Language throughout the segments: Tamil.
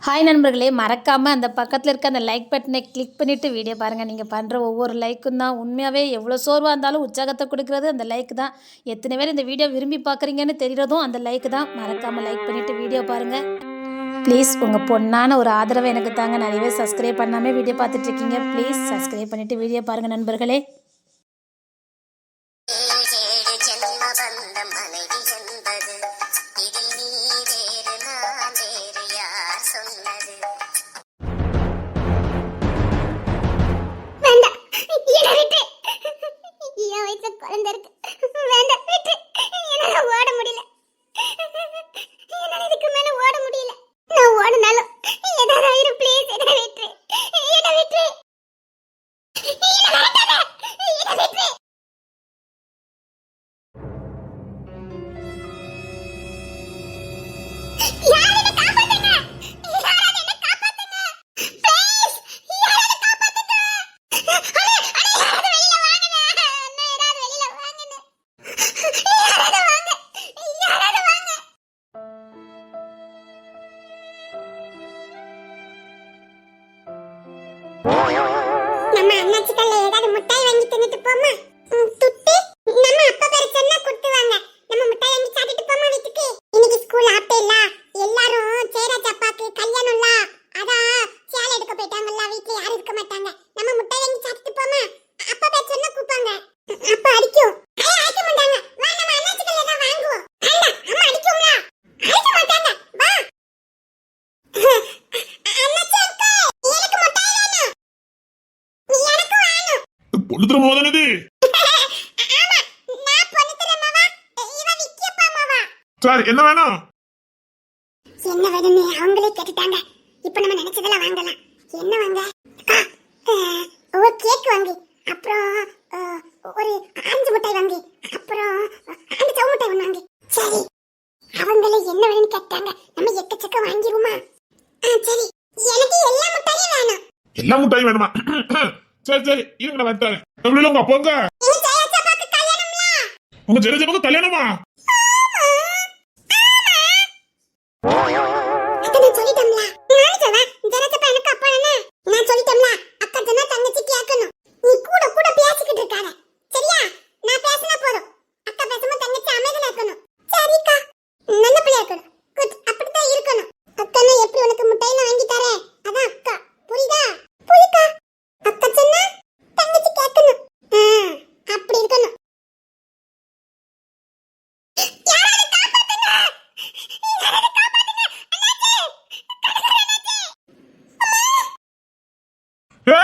ஹாய் நண்பர்களே, மறக்காமல் அந்த பக்கத்தில் இருக்க அந்த லைக் பட்டனை கிளிக் பண்ணிவிட்டு வீடியோ பாருங்கள். நீங்கள் பண்ணுற ஒவ்வொரு லைக்கும் தான் உண்மையாகவே எவ்வளோ சோர்வாக இருந்தாலும் உற்சாகத்தை கொடுக்குறது அந்த லைக் தான். எத்தனை பேர் இந்த வீடியோ விரும்பி பார்க்குறீங்கன்னு தெரிகிறதும் அந்த லைக் தான். மறக்காமல் லைக் பண்ணிவிட்டு வீடியோ பாருங்கள். ப்ளீஸ் உங்கள் பொண்ணான ஒரு ஆதரவை எனக்கு தாங்க. நிறையவே சப்ஸ்கிரைப் பண்ணாமல் வீடியோ பார்த்துட்ருக்கீங்க. ப்ளீஸ் சப்ஸ்கிரைப் பண்ணிவிட்டு வீடியோ பாருங்கள் நண்பர்களே. நம்ம அண்ணாச்சிக்கல்ல ஏதாவது முட்டாய் வாங்கி தின்னுட்டு போமா. துட்டு நம்ம அப்பா பேர் சொன்னா கொடுத்துவாங்க. நம்ம முட்டாய் வாங்கி சாப்பிட்டு போமா வீட்டுக்கு. இன்னைக்கு ஸ்கூல் ஆப்பே இல்ல, எல்லாரும் சேராஜ் அப்பாக்கு கல்யாணம்ல, அதான் சேலை எடுக்க போயிட்டாங்கல்ல, வீட்ல யாரும் இருக்க மாட்டாங்க. நம்ம முட்டாய் வாங்கி சாப்பிட்டு போமா. அப்பா பேர் சொன்னா கூப்பாங்க. அப்பா அடிக்கும். அடிக்க மாட்டாங்க. வா நம்ம அண்ணாச்சிக்கல்ல தான் வாங்குவோம். அண்ணா அம்மா அடிக்கும்ல. அடிக்க மாட்டாங்க. வா. பொண்ணுத்திர மோதனது சார் என்ன வேணும்? என்ன வேணும்னு அவங்களே கேட்டுட்டாங்க. இப்ப நம்ம நினைச்சதெல்லாம் வாங்கலாம். என்ன வாங்க? ஒரு கேக் வாங்கி, அப்புறம் ஒரு ஆஞ்சு மிட்டாய் வாங்கி, அப்புறம் அந்த சவு மிட்டாய் ஒண்ணு வாங்கி. சரி, அவங்களே என்ன வேணும்னு கேட்டாங்க. நம்ம எக்கச்சக்க வாங்கிடுவோமா? சரி, எனக்கு எல்லா மிட்டாயும் வேணும். எல்லா மிட்டாயும் வேணுமா? சரி சரி, இருங்க நான் வந்துட்டேன். உங்க அப்பா உங்க ஜெரஜப்பாக்கு கல்யாணமா?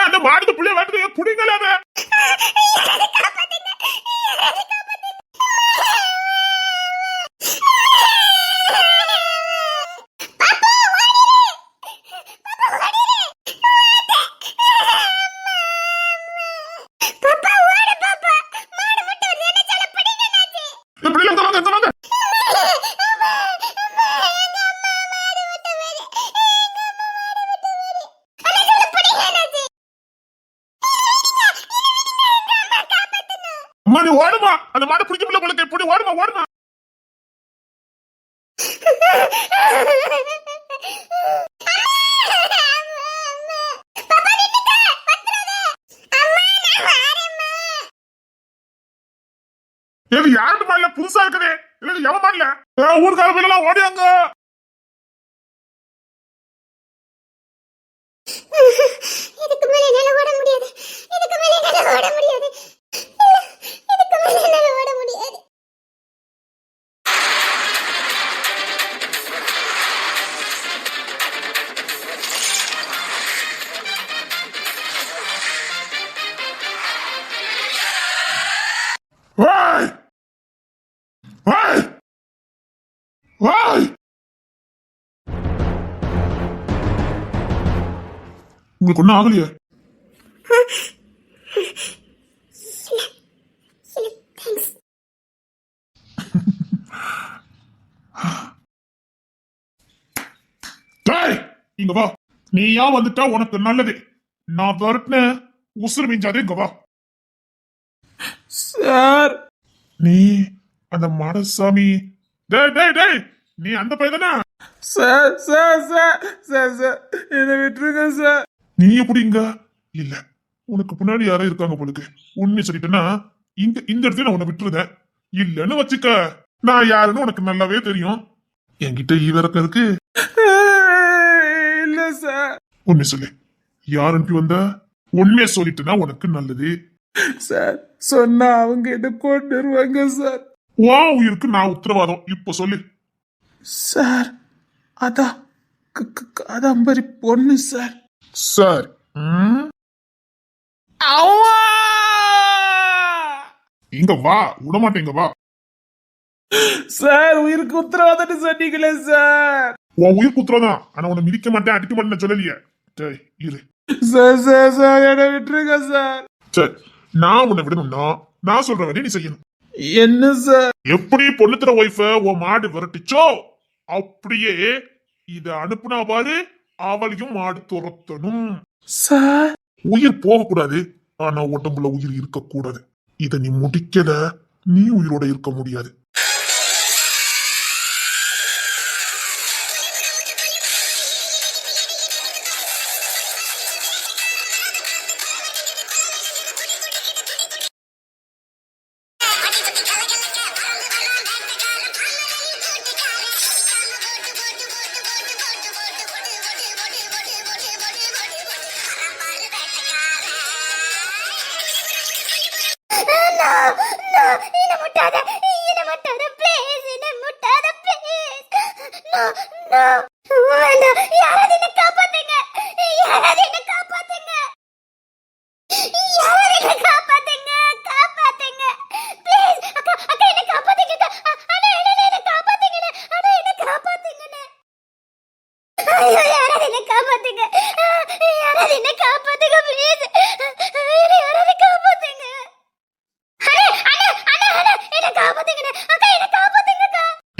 அந்த மாடு புள்ளைய வாட்டுது புடிங்கலாமே. அம்மா நீ ஓடுமா, அந்த மாடு பிடிக்க முடியல போல. எப்படி ஓடுமா ஓடுமா. இது யாருக்கு மாடல புதுசா இருக்குது? இல்ல எவன் மாடல? ஊர்கார பிள்ளை ஓடியாங்க. இதுக்கு மேல என்னால ஓட முடியாது. இதுக்கு மேல என்னால ஓட முடியாது. இதுக்கு மேல என்னால ஓட முடியாது. Why? Why? Why? உங்களுக்கு ஒன்னும் ஆகலையே? இங்க வா. நீயா வந்துட்டா உனக்கு நல்லது. நான் வரட்டுன உசுறு மிஞ்சாதே. இங்க வா. சார் நீ அந்த மாடசாமி. டேய் டேய் டேய், நீ அந்த பையன் தானே? Sir sir sir sir sir என்னை விட்டுருங்க சார். நீ எப்படிங்க? இல்ல, உனக்கு பின்னாடி யாரோ இருக்காங்க போலுக்கு. உண்மை சொல்லிட்டேன்னா இந்த இடத்துல நான் உன்னை விட்டுருதேன். இல்லன்னு வச்சுக்க, நான் யாருன்னு உனக்கு நல்லாவே தெரியும். என்கிட்ட ஈவிரக்கம் இருக்கு. இல்ல சார். உண்மை சொல்லு, யார் அனுப்பி வந்த? உண்மையை சொல்லிட்டுனா உனக்கு நல்லது. சார் சொன்னா அவங்க என்ன கொண்டு வருவாங்க சார். வா, உயிருக்கு நான் உத்தரவாதம். இப்ப சொல்லு. சார் அதான் காதம்பரி பொண்ணு சார். சார், அவ்வா! இங்க வா, விடமாட்டேங்க வா. சார் உயிருக்கு உத்தரவாதம்னு சொன்னீங்களே சார். உன் உயிர் குத்துறதான். ஆனா உன்னை மிதிக்க மாட்டேன், அடிக்க மாட்டேன்னு சொல்லலையே. சரி இரு. சார் சார் சார் என்னை விட்டுருங்க சார். சரி, நான் உன்னை விடணும்னா நான் சொல்ற வேலையை நீ செய்யணும். என்ன சார்? எப்படி பொண்ணுத்துற ஒய்ஃப உன் மாடு விரட்டிச்சோ அப்படியே இத அனுப்புனா பாரு, அவளையும் மாடு துரத்தணும். சார் உயிர் போக கூடாது, ஆனா உடம்புல உயிர் இருக்க கூடாது. இத நீ முடிக்கல, நீ உயிரோட இருக்க முடியாது.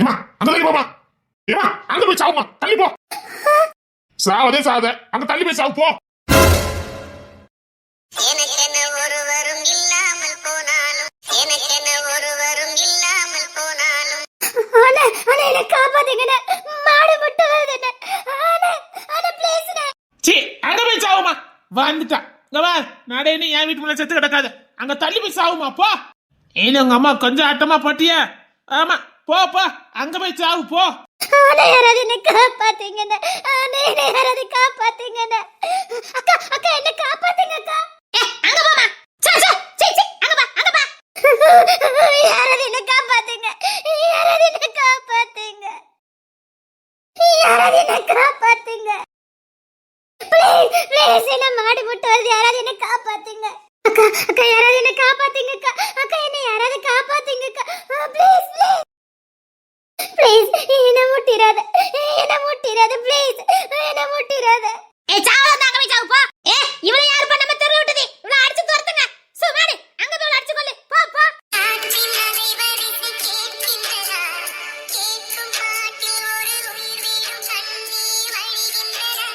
ஏமா அங்க தள்ளி போமா. ஏமா அங்க போய் சாவுமா, தள்ளி போ. சாவதே சாவத, அங்க தள்ளி போய் சாவு போ. எனக்கென ஒருவரும் இல்லாமல் போனாலும், எனக்கென ஒருவரும் இல்லாமல் போனாலும், என்ன காப்பாத்துங்கண்ணே, மாடு மட்டும் வருதுண்ணே. சி அங்க போய் சாவுமா. வந்துட்டா இங்க வா. நடேன்னு என் வீட்டு முன்னாடி செத்து கிடக்காது. அங்க தள்ளி போய் சாவுமா போ. ஏன்னு உங்க அம்மா கொஞ்சம் ஆட்டமா போட்டியா? ஆமா போ போ, அங்க போய் சாவு போ. யாராவது என்ன காப்பாத்துங்கண்ணே, யாராவது காப்பாத்துங்கண்ணே. அக்கா அக்கா என்ன காப்பாத்துங்க அக்கா. அங்க போமா. அங்க பா அங்க பா. யாராவது என்ன காப்பாத்துங்க, யாராவது என்ன காப்பாத்துங்க, யாராவது என்ன காப்பாத்துங்க. ப்ளீஸ் என்ன மாடு முட்டை வருது, யாராவது என்ன காப்பாத்துங்க. அக்கா அக்கா யாராவது என்ன காப்பாத்துங்க அக்கா. அக்கா என்ன யாராவது காப்பாத்துங்க அக்கா. ப்ளீஸ் ப்ளீஸ் என்ன முட்டிராத, என்ன முட்டிராத, ப்ளீஸ் என்ன முட்டிராத. ஏய் சாவல தாங்க போய் சாவு போ. இவள யார் பண்ண நம்ம தெரு விட்டுதி, இவள அடிச்சு துரத்துங்க. சுமாடி அங்க போய் அடிச்சு கொல்லு போ போ. ஆற்றினதை வரிசை கேட்கின்றதா, கேட்கும் பாட்டில் ஒரு உயிர் வீடும் கண்ணீர் வழிகின்றதா.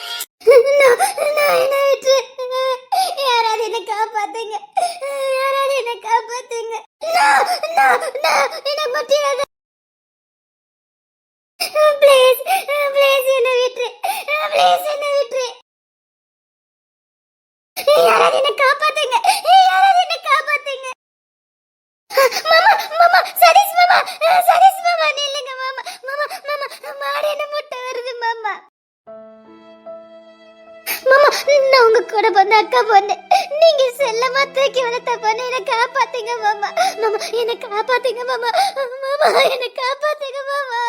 யாராவது என்ன காப்பாத்துங்க, யாராவது என்ன காப்பாத்துங்க. என்ன முட்டிராத. ப்ளீஸ் என்ன விட்டுரு, ப்ளீஸ் என்ன விட்டுரு. யாராவது என்ன காப்பாத்துங்க, யாராவது என்ன காப்பாத்துங்க. மாமா சதீஷ் மாமா நில்லுங்க மாமா. மாடு என்ன முட்டை வருது மாமா. நான் உங்க கூட வந்த அக்கா பொண்ணு, நீங்க செல்லமா தூக்கி வளர்த்த பொண்ணு, என்ன காப்பாத்துங்க மாமா. என்ன காப்பாத்துங்க மாமா. என்ன காப்பாத்துங்க மாமா.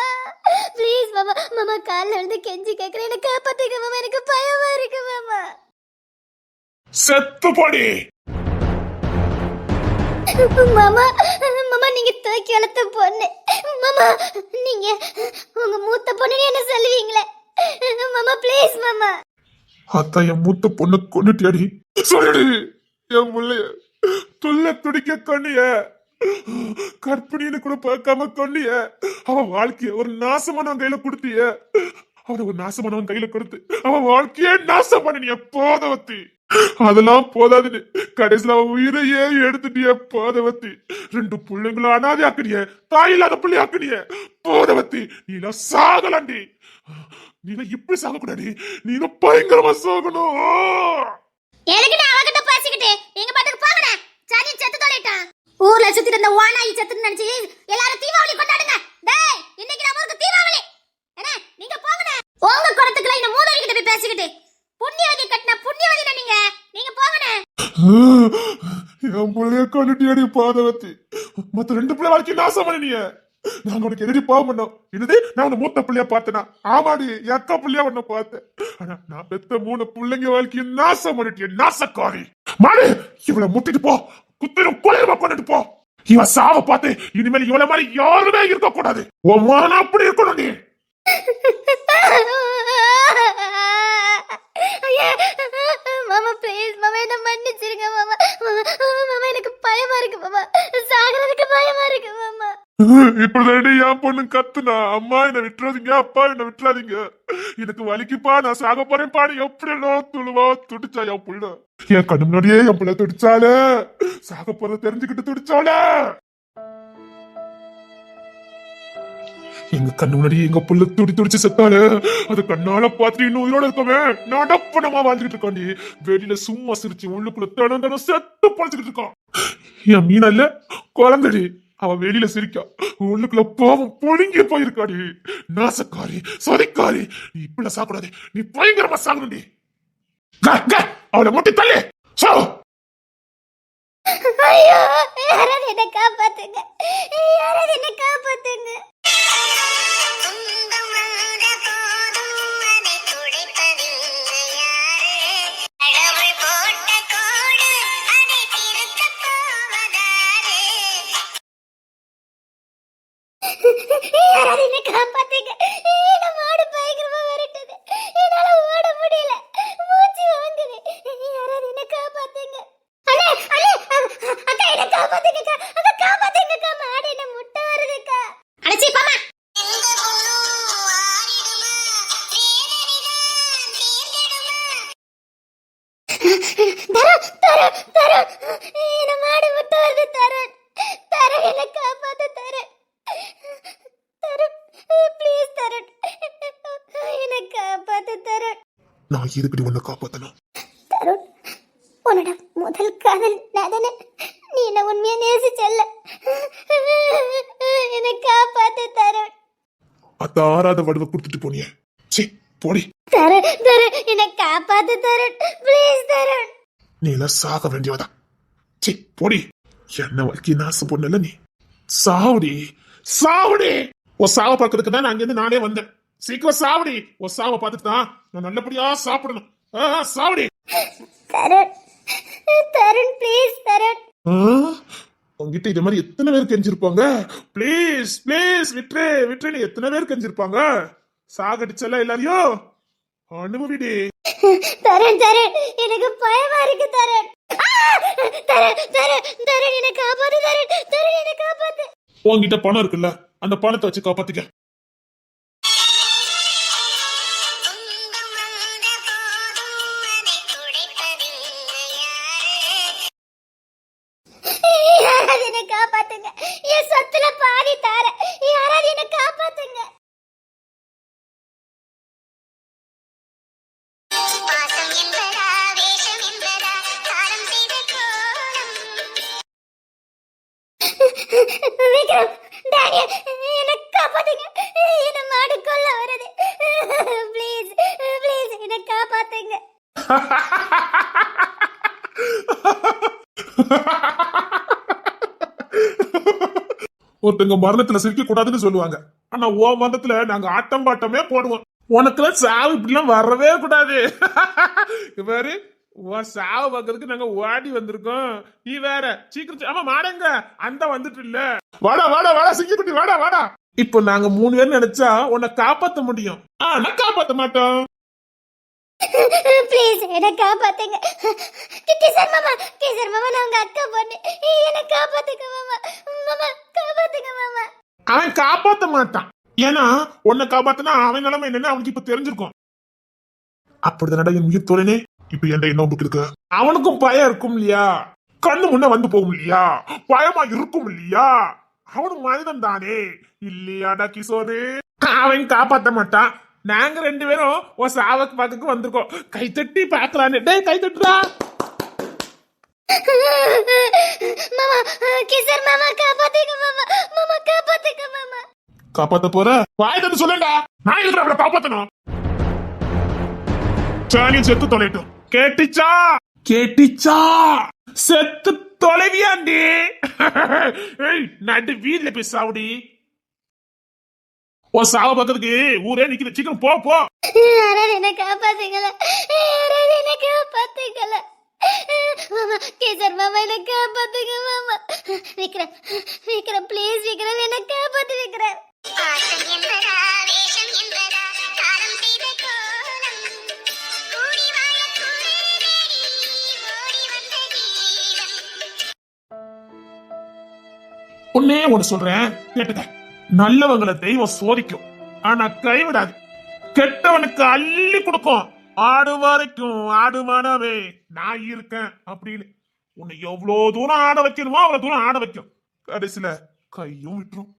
ப்ளீஸ் மாமா கால்ல விழுந்து கெஞ்சி கேக்குறேன், என்ன காப்பாத்துங்க மாமா. எனக்கு பயமா இருக்கு மாமா. செத்து போடி. மாமா நீங்க தூக்கி வளர்த்த பொண்ணு மாமா, நீங்க உங்க மூத்த பொண்ணு என்ன சொல்லுவீங்களே மாமா. ப்ளீஸ் மாமா. அதான் என் மூத்த பொண்ணு கொண்டுட்டியாடி. சொல்லுடி, என் முள்ளைய துள்ள துடிக்க கொண்டிய, கற்பிணின்னு கூட பார்க்காம கொண்டிய, அவன் வாழ்க்கைய ஒரு நாசமானவன் கையில கொடுத்திய. அவனை ஒரு நாசமானவன் கையில கொடுத்து அவன் வாழ்க்கையே நாசம் பண்ணிய போதவத்தி. அதெல்லாம் போதாதுன்னு கடைசியில அவன் உயிரையே எடுத்துட்டிய பாதவத்தி. 2 பிள்ளைங்களும் அனாதை ஆக்குனிய, தாய் இல்லாத பிள்ளை ஆக்குனிய பாதவத்தி. நீலாம் சாகலாண்டி. நீலாம் இப்படி சாகக்கூடாது, நீலாம் பயங்கரமா சாகணும். எதுக்கு நான் அவகிட்ட பேசிக்கிட்டு நீங்க பாட்டுக்கு போங்கண்ணே. சனி செத்து தொலைட்டான். ஊர்ல சுத்தி இருந்த ஓனாயி செத்துன்னு நினைச்சு எல்லாரும் தீபாவளி கொண்டாடுங்க. டேய் இன்னைக்கு நம்ம ஊருக்கு தீபாவளி. என்ன நீங்க போங்கண்ணே. உங்க குடத்துக்குள்ள இந்த மூதேவி கிட்ட போய் பேசிக்கிட்டு புண்ணியவதி கட்டின புண்ணியவதினா நீங்க நீங்க போங்கண்ணே. என் பிள்ளைய கொண்டுட்டியடி பாதவத்தி. மத்த 2 பிள்ளை வாழ்க்கை நாசம் பண்ணினிய. நாங்க உனக்கு எதிரி பாவம் பண்ணோம். என்னது, நான் உன்னை மூத்த பிள்ளையா பார்த்தனா? ஆமாடி, என் அக்கா பிள்ளையா உன்னை பார்த்தேன். ஆனா நான் பெத்த 3 பிள்ளைங்க வாழ்க்கையை நாசம் பண்ணிட்டிய நாசக்காரி. மாடு, இவளை முட்டிட்டு போ, குத்திரும் கொலையமா கொண்டுட்டு போ. இவ சாவ பார்த்து இனிமேல் இவள மாதிரி யாருமே இருக்க கூடாது. உன் மகன் அப்படி இருக்கணும் நீ. மாமா ப்ளீஸ் மாமா என்ன மன்னிச்சிருங்க மாமா. மாமா எனக்கு பயமா இருக்கு மாமா. சாகறதுக்கு பயமா இருக்கு மாமா. இப்படி என் பொண்ணு கத்துனா, அம்மா என்ன விட்டுறாதீங்க, அப்பா என்ன விட்டுறாதீங்க, எனக்கு வலிக்குப்பா, நான் சாக போறேன் பாடு. எப்படி எல்லாம் துளுவா துடிச்சா என் புள்ள. என் கண்ணு முன்னாடியே என் பிள்ளை துடிச்சால, சாக போறத தெரிஞ்சுக்கிட்டு துடிச்சால. எங்க கண்ணு முன்னாடி எங்க புள்ள துடிச்சு செத்தால, அது கண்ணால பார்த்துட்டு இன்னும் உயிரோட இருக்கவே நடப்பணமா வாழ்ந்துகிட்டு இருக்காண்டி. வெளியில சும்மா சிரிச்சு உள்ளுக்குள்ள தனம் செத்து பழச்சுக்கிட்டு இருக்கான். என் மீனா இல்ல குழந்தடி, அவ வெளியில சிரிக்கா, உள்ளுக்குள்ள பாவம் பொழுங்கி போயிருக்காடி. நாசக்காரி, சொதிக்காரி, நீ இப்படி சாக்கூடாது, நீ பயங்கரமா சாகணும்டி. அவளை முட்டி தள்ளு. ஐயோ யாராவது என்ன காப்பாத்துங்க, யாராவது என்ன காப்பாத்துங்க. யாராவது என்ன காப்பாத்துங்க. என்ன மாடு பயங்கரமா விரட்டுது, என்னால ஓட முடியல, மூச்சு வாங்குது. யாராவது என்ன காப்பாத்துங்க. அண்ணே அண்ணே அக்கா என்ன காப்பாத்துங்கக்கா, அக்கா காப்பாத்துங்கக்கா, மாடு என்ன முட்டை வருதுக்கா. அடச்சி பாமா. என்ன மாடு முட்டை வருது. தரேன் தரேன், என்ன காப்பாத்து தரேன். ப்ளீஸ் தரேன், என்ன காப்பாத்து தரேன். நான் எதுக்கடி உன்னை காப்பாத்தணும்? தருண், உன்னோட முதல் காதல் நாதன, நீ என்ன உண்மையா நேசிச்சல்ல, என்னை காப்பாத்து தருண். அத்த ஆறாத வடுவை கொடுத்துட்டு போனிய. சீ போடி. தருண் தருண், என்னை காப்பாத்து தருண், ப்ளீஸ் தருண். நீ எல்லாம் சாக வேண்டியவதா. சீ போடி. என்ன வாழ்க்கை நாசம் பொண்ணல நீ. சாவுடி சாவுடி. உன் சாவ பார்க்கறதுக்கு தான் நான் அங்கிருந்து நானே வந்தேன். சீக்கிரம் சாவுடி. உன் சாவ பார்த்துட்டு தான் நான் நல்லபடியா சாப்பிடணும். சாவுடி. தருண் தருண், ப்ளீஸ் தருண். உங்ககிட்ட இது மாதிரி எத்தனை பேர் கெஞ்சிருப்பாங்க. பிளீஸ் பிளீஸ் விட்டுரு விட்டுரு, எத்தனை பேர் கெஞ்சிருப்பாங்க. சாகடிச்சல எல்லாரையும் அனுபவிடி. தருண் தருண், எனக்கு பயமா இருக்கு தருண். தருண் தருண் தருண், என்னை காப்பாத்து தருண். தருண் என்னை காப்பாத்து. உங்ககிட்ட பணம் இருக்குல்ல, அந்த பணத்தை வச்சு காப்பாத்திக்க. யாராவது என்னை காப்பாத்துங்க, என் சொத்துல பாதி தார, யாராவது என்னை காப்பாத்துங்க. விக்ரம், டேனியல், என்னை காப்பாத்துங்க, என்ன மாடு கொல்ல வருது. ப்ளீஸ் ப்ளீஸ் என்னை காப்பாத்துங்க. ஒருத்தங்க மரணத்துல சிரிக்க கூடாதுன்னு சொல்லுவாங்க. ஆனா ஓ மரணத்துல நாங்க ஆட்டம் பாட்டமே போடுவோம். உனக்குலாம் சாவு இப்படிலாம் வரவே கூடாது. வேறு உன் சாவு பார்க்கறதுக்கு நாங்க ஓடி வந்திருக்கோம். நீ வேற சீக்கிரம் ஆமா மாடங்க அந்த வந்துட்டு இல்ல. வாடா வாடா வாடா சிங்கப்பட்டி வாடா வாடா. இப்போ நாங்க 3 பேர் நினைச்சா உன்னை காப்பாத்த முடியும். ஆனா காப்பாத்த மாட்டோம். ப்ளீஸ் என்ன காப்பாத்துங்க. கிஷோர் மாமா நான் உங்க அக்கா பொண்ணு, என்ன காப்பாத்துங்க மாமா. மாமா காப்பாத்துங்க மாமா. அவன் காப்பாத்த மாட்டான். ஏன்னா உன்னை காப்பாத்தினா அவன் நிலைமை என்னன்னு அவனுக்கு இப்ப தெரிஞ்சிருக்கும். அப்படிதான் என் உயிர் தோழனே, இப்ப என்ன உங்களுக்கு இருக்கு? அவனுக்கும் பயம் இருக்கும் இல்லையா? கண்ணு முன்ன வந்து போகும் இல்லையா? பயமா இருக்கும் இல்லையா? அவனும் மனிதன் தானே இல்லையாடா கிஷோரு? அவன் காப்பாத்த மாட்டான். நாங்க 2 பேரும் ஒரு சாவக்கு பக்கத்துக்கு வந்திருக்கோம். கைத்தட்டி பாக்கலான்னு. டேய் கை தட்டுடா. மாமா கிசர் மாமா காப்பாத்துங்க மாமா. மாமா காப்பாத்துங்க மாமா. காப்பாத்த போற? வாய் தந்து சொல்லுடா. நான் எதுக்கு அவளை காப்பாத்தணும்? சாணி செத்து தொலைட்டும். கேட்டுச்சா? கேட்டுச்சா? செத்து தொலைவியாண்டி. ஏய் நடு வீட்ல போய் சாவுடி. ஓ சாவ பக்கத்துக்கு ஊரே நிக்கிற. சீக்கிரம் போ போ. யாராவது என்ன காப்பாத்துங்கள. யாராவது என்ன காப்பாத்துங்கள. மாமா கிசர் மாமா என்ன காப்பாத்துங்க மாமா. விக்ரம் விக்ரம் ப்ளீஸ் விக்ரம் என்ன காப்பாத்து விக்ரம். ஆசம் என்பதா வேஷம் என்பதா காலம் செய்த கோலம் கூடி வாழ கூடேடி ஓடி வந்த கீதம். ஒன்னே ஒன்னு சொல்றேன் கேட்டுக்க. நல்லவங்களை தெய்வம் சோதிக்கும், ஆனா கைவிடாது. கெட்டவனுக்கு அள்ளி கொடுக்கும். ஆடு வரைக்கும் ஆடு மனவே நான் இருக்கேன் அப்படின்னு உன்னை எவ்வளவு தூரம் ஆட வைக்கணுமோ அவ்வளவு தூரம் ஆட வைக்கும். கடைசியில கையும் விட்டுரும்.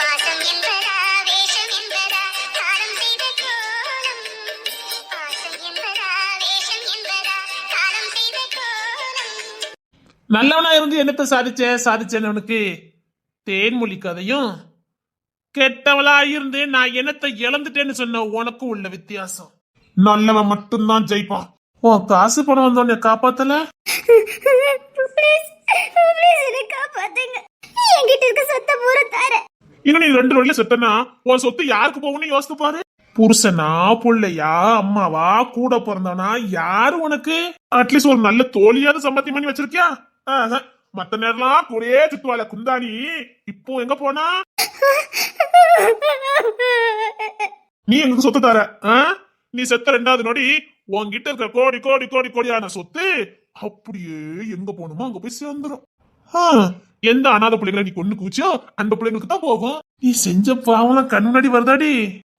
ஆசம் என்பதா வேஷம் என்பதா காலம் செய்த கோலம் ஆசம் என்பதா வேஷம் என்பதா காலம் செய்த கோலம். நல்லவனா இருந்து என்னத்த சாதிச்சேன்னு உனக்கு தேன்மொழி கதையும், கெட்டவளா இருந்து நான் என்னத்தை இழந்துட்டேன்னு சொன்ன உனக்கும் உள்ள வித்தியாசம். நல்லவன் மட்டும்தான் ஜெயிப்பான். உன் காசு பணம் வந்தோடனே காப்பாத்தல. ப்ளீஸ் ப்ளீஸ் என்ன காப்பாத்துங்க. என்கிட்ட இருக்க சொத்தை பூரா தரேன். இன்னும் நீ 2 வழியில செத்தனா உன் சொத்து யாருக்கு போகும்னு யோசித்து பாரு. புருஷனா புள்ளையா அம்மாவா கூட பிறந்தானா யாரு உனக்கு? அட்லீஸ்ட் ஒரு நல்ல தோழியாவது சம்பாத்தியம் பண்ணி வச்சிருக்கியா? மத்த நேரம்லாம் கூடயே சுத்துவாள குந்தாணி. இப்போ எங்க போனா? நீ எங்களுக்கு சொத்து தர? நீ செத்த 2வது நொடி உன்கிட்ட இருக்க கோடி கோடி கோடி கோடியான சொத்து அப்படியே எங்க போகணுமோ அங்க போய் சேர்ந்துரும். எந்த அனாதை பிள்ளைங்களை நீ கொண்டு கூச்சியோ அந்த பிள்ளைங்களுக்கு தான் போகும். நீ செஞ்ச பாவம் கண் முன்னாடி வருதாடி.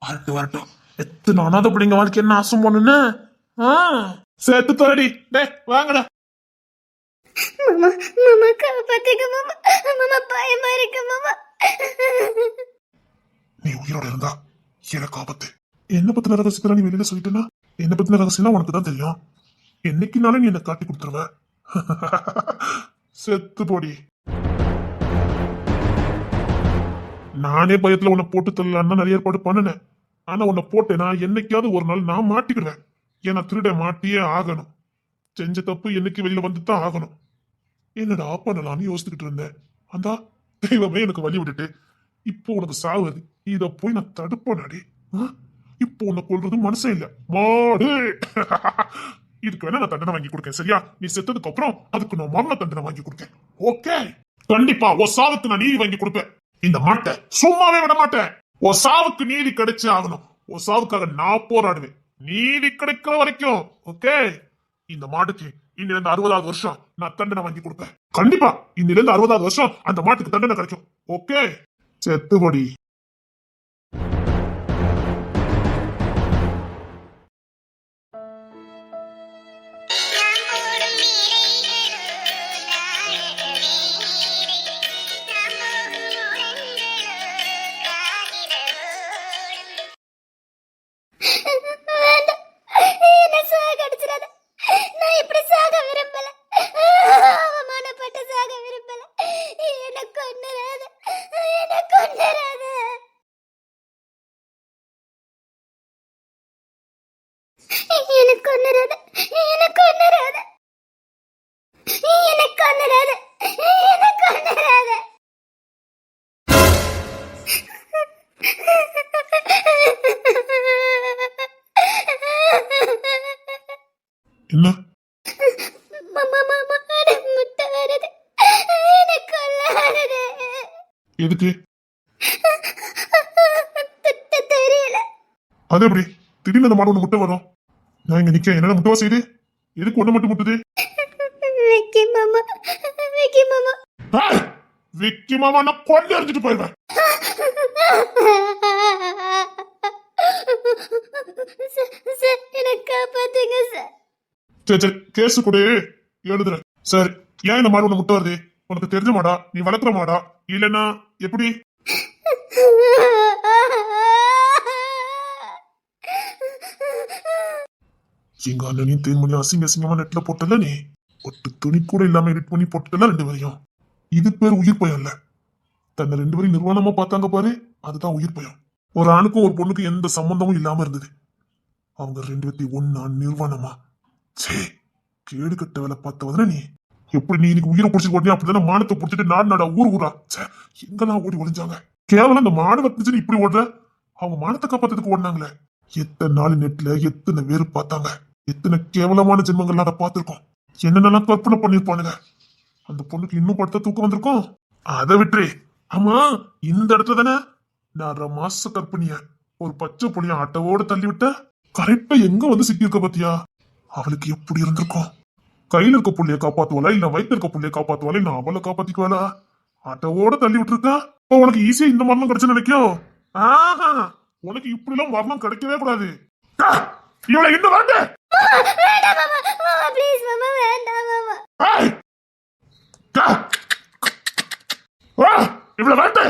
வரட்டும் வரட்டும். எத்தனை அனாதை பிள்ளைங்க வாழ்க்கை என்ன ஆசம் பண்ணுன்னு சேர்த்து தரடி. டே வாங்கடா. மாமா மாமா காப்பாத்துங்க மாமா. மாமா பயமா இருக்கு மாமா. நீ உயிரோட இருந்தா எனக்கு ஆபத்து. என்ன பத்தின ரகசியத்துல நீ வெளியில சொல்லிட்டேன்னா என்ன பத்தின ரகசியம் உனக்கு தான் தெரியும். என்னைக்குனாலும் நீ என்ன காட்டி கொடுத்துருவ. செத்து போடி. நானே பயத்துல உன்னை போட்டு தள்ளலான்னு நிறைய ஏற்பாடு பண்ணினேன். ஆனா உன்னை போட்டேன்னா என்னைக்காவது ஒரு நாள் நான் மாட்டிக்கிடுவேன். ஏன்னா திருட மாட்டியே ஆகணும். செஞ்ச தப்பு என்னைக்கு வெளியில வந்து தான் ஆகணும். என்னடா பண்ணலாம்னு யோசிச்சுக்கிட்டு இருந்தேன். அந்த தெய்வமே எனக்கு வழி விட்டுட்டு இப்போ உனக்கு சாகுது. இத போய் நான் தடுப்பேனாடி. இப்போ உன்னை கொல்றது மனசே இல்ல மாடு. இதுக்கு வேணா நான் தண்டனை வாங்கி கொடுக்கேன். சரியா? நீ செத்ததுக்கு அப்புறம் அதுக்கு நான் மரண தண்டனை வாங்கி கொடுக்கேன். ஓகே? கண்டிப்பா ஒரு சாவுக்கு நான் நீதி வாங்கி கொடுப்பேன். இந்த மாட்டை சும்மாவே விட மாட்டேன். ஒரு சாவுக்கு நீதி கிடைச்சே ஆகணும். ஒரு சாவுக்காக நான் போராடுவேன். நீதி கிடைக்கிற வரைக்கும். ஓகே? இந்த மாட்டுக்கு இன்னில இருந்து 60வது வருஷம் நான் தண்டனை வாங்கி கொடுப்பேன். கண்டிப்பா இன்னில இருந்து 60வது வருஷம் அந்த மாட்டுக்கு தண்டனை கிடைக்கும். ஓகே? செத்துபடி. என்ன எதுக்கு? அது எப்படி திடீர்னு அந்த மாடு ஒண்ணு முட்டை வரும்? நான் இங்க நிக்க என்ன முட்டவா செய்யுது? எதுக்கு ஒண்ணு மட்டும் முட்டுது? விக்கி மாமா விக்கி மாமா நான் கொண்டு அடிச்சுட்டு போயிருவேன். என்ன காப்பாத்துங்க சார். சரி சரி கேஸ் கொடு எழுதுறேன். சரி, ஏன் இந்த மாதிரி உன்னை முட்டை வருது? உனக்கு தெரிஞ்ச மாடா, நீ வளர்க்குற மாடா, இல்லைன்னா எப்படி? எங்க அண்ணனையும் தேன்மணி அசிங்க அசிங்கமா நெட்ல போட்டல நீ. ஒட்டு துணி கூட இல்லாம எடிட் பண்ணி போட்டுல 2 பேரையும். இது பேர் உயிர் பயம் இல்ல. தன்னை 2 பேரும் நிர்வாணமா பார்த்தாங்க பாரு, அதுதான் உயிர் பயம். ஒரு ஆணுக்கும் ஒரு பொண்ணுக்கும் எந்த சம்பந்தமும் இல்லாம இருந்தது. அவங்க 2 பேர்த்தையும் ஒன்னா நிர்வாணமா. சே, கேடு கட்ட வேலை பார்த்தவதானே நீ. எப்படி நீ இன்னைக்கு உயிரை பிடிச்சி போட்டியா, அப்படிதானே மானத்தை பிடிச்சிட்டு நாடு நாடா ஊர் ஊரா எங்கெல்லாம் ஓடி ஒளிஞ்சாங்க. கேவலம் அந்த மாடு வச்சுன்னு இப்படி ஓடுற. அவங்க மானத்தை காப்பாத்துறதுக்கு ஓடினாங்களே. எத்தனை நாள் நெட்ல எத்தனை பேர் பார்த்தாங்க. எத்தனை கேவலமான ஜென்மங்கள்லாம் அதை பார்த்திருக்கோம். என்னென்னலாம் கற்பனை பண்ணிருப்பானுங்க. அந்த பொண்ணுக்கு இன்னும் படுத்த தூக்கம் வந்திருக்கும். அதை விட்டுரு. ஆமா, இந்த இடத்துல தானே நான் 1.5 மாச கற்பனிய ஒரு பச்சை புளிய ஆட்டவோட தள்ளி விட்ட. கரெக்டா எங்க வந்து சிக்கியிருக்க பாத்தியா? அவளுக்கு எப்படி இருந்திருக்கும்? கையில இருக்க புள்ளைய காப்பாத்துவாளா, இல்ல வயிற்று இருக்க புள்ளைய காப்பாத்துவாளா, இல்ல அவளை காப்பாத்திக்குவாளா? ஆட்டவோட தள்ளி விட்டுருக்கா. உனக்கு ஈஸியா இந்த மரணம் கிடைச்சு நினைக்கும். ஆஹா, உனக்கு இப்படி எல்லாம் மரணம் கிடைக்கவே கூடாது. இவளை இன்னும் வாங்க. இவ்வளவு வேண்டே.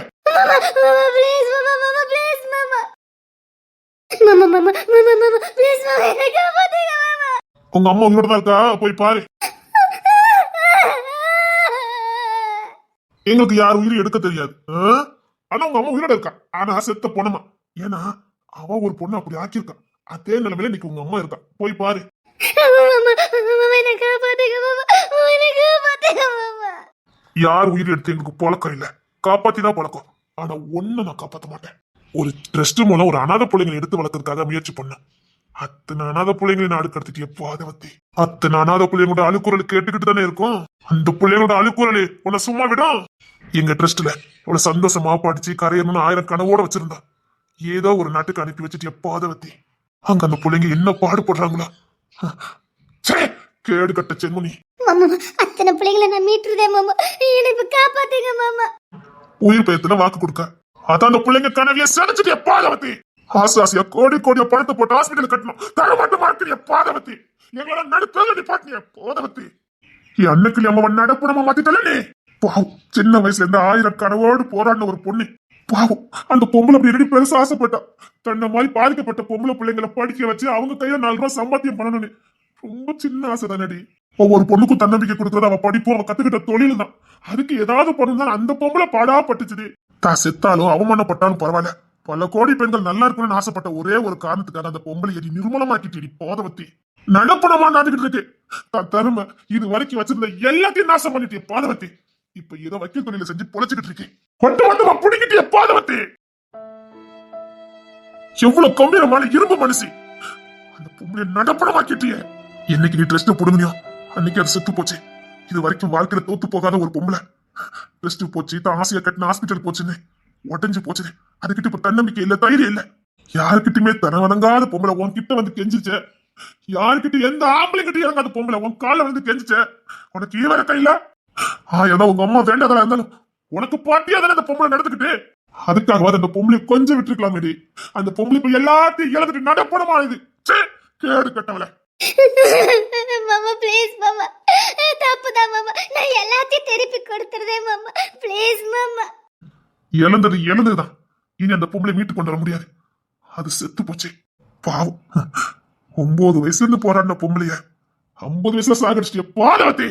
உங்க அம்மா உங்களோட தான் இருக்கா, போய் பாரு. எங்களுக்கு யார் உயிரும் எடுக்க தெரியாது. ஆனா உங்க அம்மா உயிரோட இருக்கா. ஆனா செத்த பொண்ணமா. ஏன்னா அவ ஒரு பொண்ணு அப்படி ஆக்கியிருக்கா. அதே நிலைமையில இன்னைக்கு உங்க அம்மா இருக்கா. போய் பாரு. யார் உயிர் எடுத்து எங்களுக்கு பழக்கம் இல்ல, காப்பாத்தி தான் பழக்கம். ஆனா ஒண்ணு நான் காப்பாத்த மாட்டேன். ஒரு ட்ரஸ்ட் மூலம் ஒரு அனாதை பிள்ளைங்களை எடுத்து வளர்க்கறதுக்காக முயற்சி பண்ணேன். அத்தனை அனாதை பிள்ளைங்களை நாடு கடத்திட்டு எப்பாத வத்தி. அத்தனை அனாதை பிள்ளைங்களோட அழுக்குறல் கேட்டுக்கிட்டு தானே இருக்கும். அந்த பிள்ளைங்களோட அழுக்குறலே உன்னை சும்மா விடும். எங்க ட்ரஸ்ட்ல இவ்வளவு சந்தோஷமா படிச்சு கரையணும்னு 1000 கனவோட வச்சிருந்தா. ஏதோ ஒரு நாட்டுக்கு அனுப்பி வச்சுட்டு எப்பாத வத்தி. அங்க அந்த பிள்ளைங்க என்ன பாடுபடுறாங்களா? கேடு கட்ட சென்முனி. அத்தனை பிள்ளைங்களை நான் மீட்டுறதே மாமா. எனக்கு காப்பாத்துங்க மாமா. உயிர் பயத்துல வாக்கு கொடுக்க அதான் அந்த பிள்ளைங்க கனவிய செடிச்சிட்டு பாதவத்தி. ஆசாசியா கோடி கோடிய பணத்தை போட்டு ஹாஸ்பிட்டல் கட்டணும். தரமாட்ட மாத்திரிய பாதவத்தி. எங்களோட நடுத்தது பாட்டிய போதவத்தி. என் அன்னைக்கு அம்மா நடப்புடமா மாத்திட்டல நீ. பாவம், சின்ன வயசுல இருந்து 1000 கனவோடு போராடின ஒரு பொண்ணு. பாவம், அந்த பொம்பளை அப்படி ரெடி பெருசா ஆசைப்பட்டா. தன்னை மாதிரி பாதிக்கப்பட்ட பொம்பளை பிள்ளைங்களை படிக்க வச்சு அவங்க கையில 4 ரூபாய் சம்பாத்தியம் பண்ணணும்னு. ரொம்ப சின்ன ஆசை தானடி. ஒவ்வொரு பொண்ணுக்கும் தன்னம்பிக்கை கொடுக்கறது அவ படிப்பும் அவ கத்துக்கிட்ட தொழில் தான். அதுக்கு ஏதாவது பண்ணணும். அந்த பொம்பளை பாடா பட்டுச்சுது. தான் செத்தாலும் அவமானப்பட்டாலும் பரவாயில்ல, பல கோடி பெண்கள் நல்லா இருக்கணும்னு ஆசைப்பட்ட ஒரே ஒரு காரணத்துக்காக அந்த பொம்பளை எடி நிர்மூலமாக்கிட்டு போதவத்தி. நடப்பணமா நாட்டுக்கிட்டு இருக்கு. தான் தருமை இது வரைக்கும் வச்சிருந்த எல்லாத்தையும் நாசம் பண்ணிட்டு பாதவத்தி. இப்ப ஏதோ வக்கீல் தொழில செஞ்சு பொழைச்சுக்கிட்டு இருக்கேன். கொண்டு மொத்தமா பிடிக்கிட்டே பாதவத்தி. எவ்வளவு கம்பீரமான இரும்பு மனுஷி. அந்த பொம்பளை நடப்பணமாக்கிட்டிய. என்னைக்கு நீ ட்ரெஸ்ட் புடுங்கனியோ அன்னைக்கு அது செத்து போச்சு. இது வரைக்கும் வாழ்க்கையில தோத்து போகாத ஒரு பொம்பளை ட்ரெஸ்ட் போச்சு, தான் ஆசையா கட்டின ஹாஸ்பிட்டல் போச்சுன்னு உடஞ்சு போச்சு. அதுக்கிட்ட இப்ப தன்னம்பிக்கை இல்ல, தைரியம் இல்ல. யாருக்கிட்டுமே தன வணங்காத பொம்பளை உன்கிட்ட வந்து கெஞ்சிச்ச. யாருக்கிட்ட எந்த ஆம்பளை கிட்ட இறங்காத பொம்பளை உன் கால வந்து கெஞ்சிச்ச. உனக்கு ஈவர கையில ஏதோ உங்க அம்மா வேண்டாதா இருந்தாலும் உனக்கு பாட்டியா தானே அந்த பொம்பளை நடந்துக்கிட்டு. அதுக்காக அந்த பொம்பளை கொஞ்சம் விட்டுருக்கலாமே. அந்த பொம்பளை இப்ப எல்லாத்தையும் இழந்துட்டு நடப்படமானது. கேடு கட்டவள. மாமா ப்ளீஸ் மாமா, தப்புதான் மாமா. நான் எல்லாத்தையும் திருப்பி கொடுத்துறதே மாமா. ப்ளீஸ் மாமா. இழந்தது இழந்ததுதான். இனி அந்த பொம்பளை மீட்டு கொண்டு வர முடியாது. அது செத்து போச்சு. பாவம், 9 வயசுல இருந்து போராடின பொம்பளைய 50 வயசுல சாகடிச்சிட்டிய பாதவத்தி.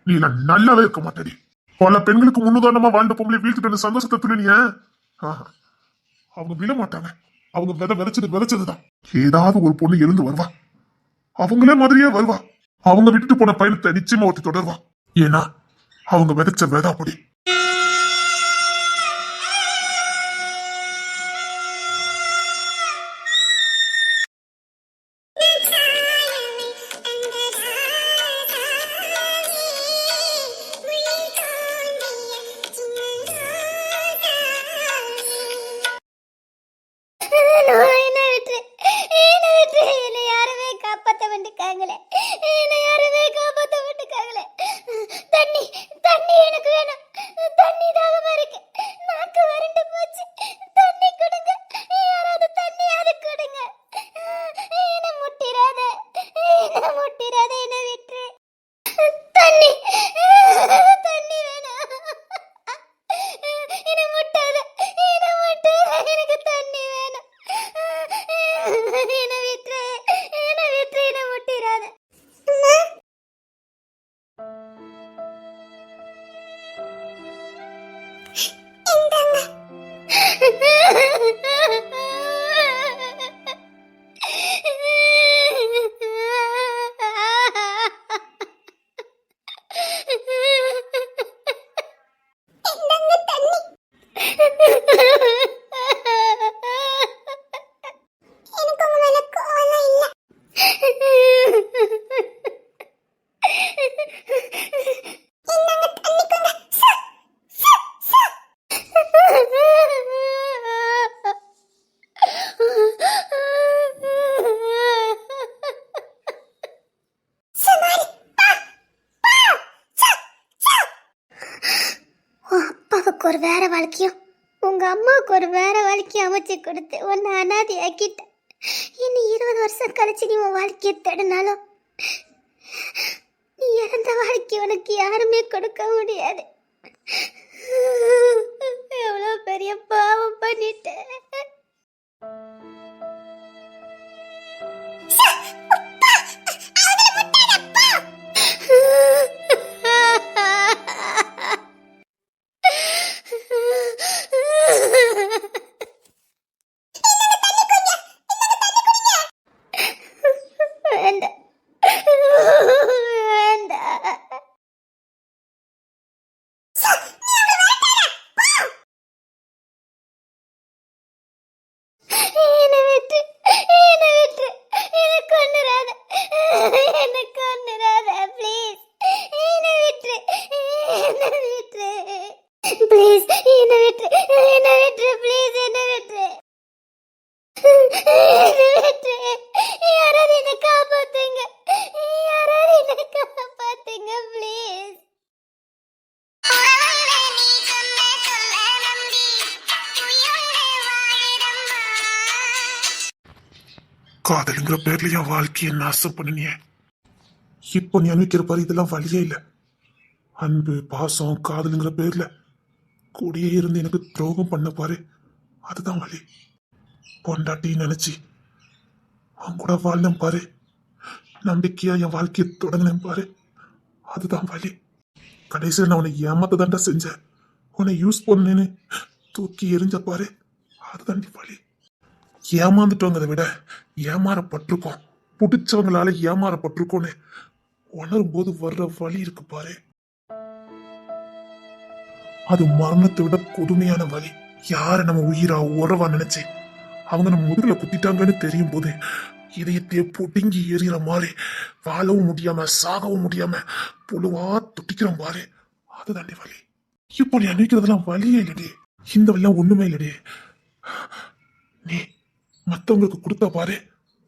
நீ நல்லாவே இருக்க மாட்டேடி. பல பெண்களுக்கு முன்னுதாரணமா வாழ்ந்த பொம்பளை வீழ்த்துட்டு சந்தோஷத்தை துணிய. அவங்க விட மாட்டாங்க. அவங்க விதைச்சதுதான். ஏதாவது ஒரு பொண்ணு எழுந்து வருவா. அவங்களே மாதிரியே வருவா. அவங்க விட்டுட்டு போன பயணத்தை நிச்சயமா ஒருத்தி தொடர்வா. ஏன்னா அவங்க விதைச்ச விதை அப்படி. முட்டி என்ன விட்டு என்ன முட்டிராத. எனக்கு உங்க மேல கோவம் இல்ல. என்னங்க தண்ணி கொண்டா. அப்பாவுக்கு ஒரு வேற வாழ்க்கையும் உங்க அம்மாவுக்கு ஒரு வேற வாழ்க்கையும் அமைச்சு கொடுத்து உன்னை அனாதை ஆக்கிட்ட. இன்னும் 20 வருஷம் கழிச்சு நீ உன் வாழ்க்கையை தேடினாலும் நீ இறந்த வாழ்க்கை உனக்கு யாருமே கொடுக்க முடியாது. எவ்வளவு பெரிய பாவம் பண்ணிட்ட. வேண்டாம் வேண்டாம். என்னை விட்டு எனக்கு கொன்னுறாத ப்ளீஸ். என்னை விட்டு ப்ளீஸ். என்னை விட்டு ப்ளீஸ். என்னை விட்டு யாராவது என்னை காப்பாத்துங்க. ப்ளீஸ். காதலுங்கிற பேர்ல என் வாழ்க்கையை நாசம் பண்ணினியே. இப்போ நீ அனுப்பிக்கிற பாரு, இதெல்லாம் வழியே இல்லை. அன்பு பாசம் காதலுங்கிற பேர்ல கூடியே இருந்து எனக்கு துரோகம் பண்ண பாரு, அதுதான் வழி. பொண்டாட்டி நினைச்சு அவன் கூட வாழ்ந்தேன் பாரு, நம்பிக்கையா என் வாழ்க்கையை தொடங்கினேன் பாரு, அதுதான் வழி. கடைசியில் நான் உன்னை ஏமாத்த தாண்டா செஞ்சேன். உன்னை யூஸ் பண்ணேன்னு தூக்கி எரிஞ்ச பாரு, அதுதான் வழி. ஏமாந்துட்டோங்கிறத விட ஏமாறப்பட்டிருக்கோம், பிடிச்சவங்களால ஏமாறப்பட்டிருக்கோன்னு உணரும் போது வர்ற வழி இருக்கு பாரு, அது மரணத்தை விட கொடுமையான வழி. யார நம்ம உயிரா உறவா நினைச்சு அவங்க நம்ம முதுகுல குத்திட்டாங்கன்னு தெரியும் போது இதயத்தையே பொடுங்கி எறிகிற மாதிரி வாழவும் முடியாம சாகவும் முடியாம புழுவா துட்டிக்கிறோம் பாரு, அதுதாண்டி வலி. இப்போ நீ அனுப்பிக்கிறதெல்லாம் வலியே இல்லடி, இந்த வழியெல்லாம் ஒண்ணுமே இல்லடி. நீ மத்தவங்களுக்கு கொடுத்த பாரு,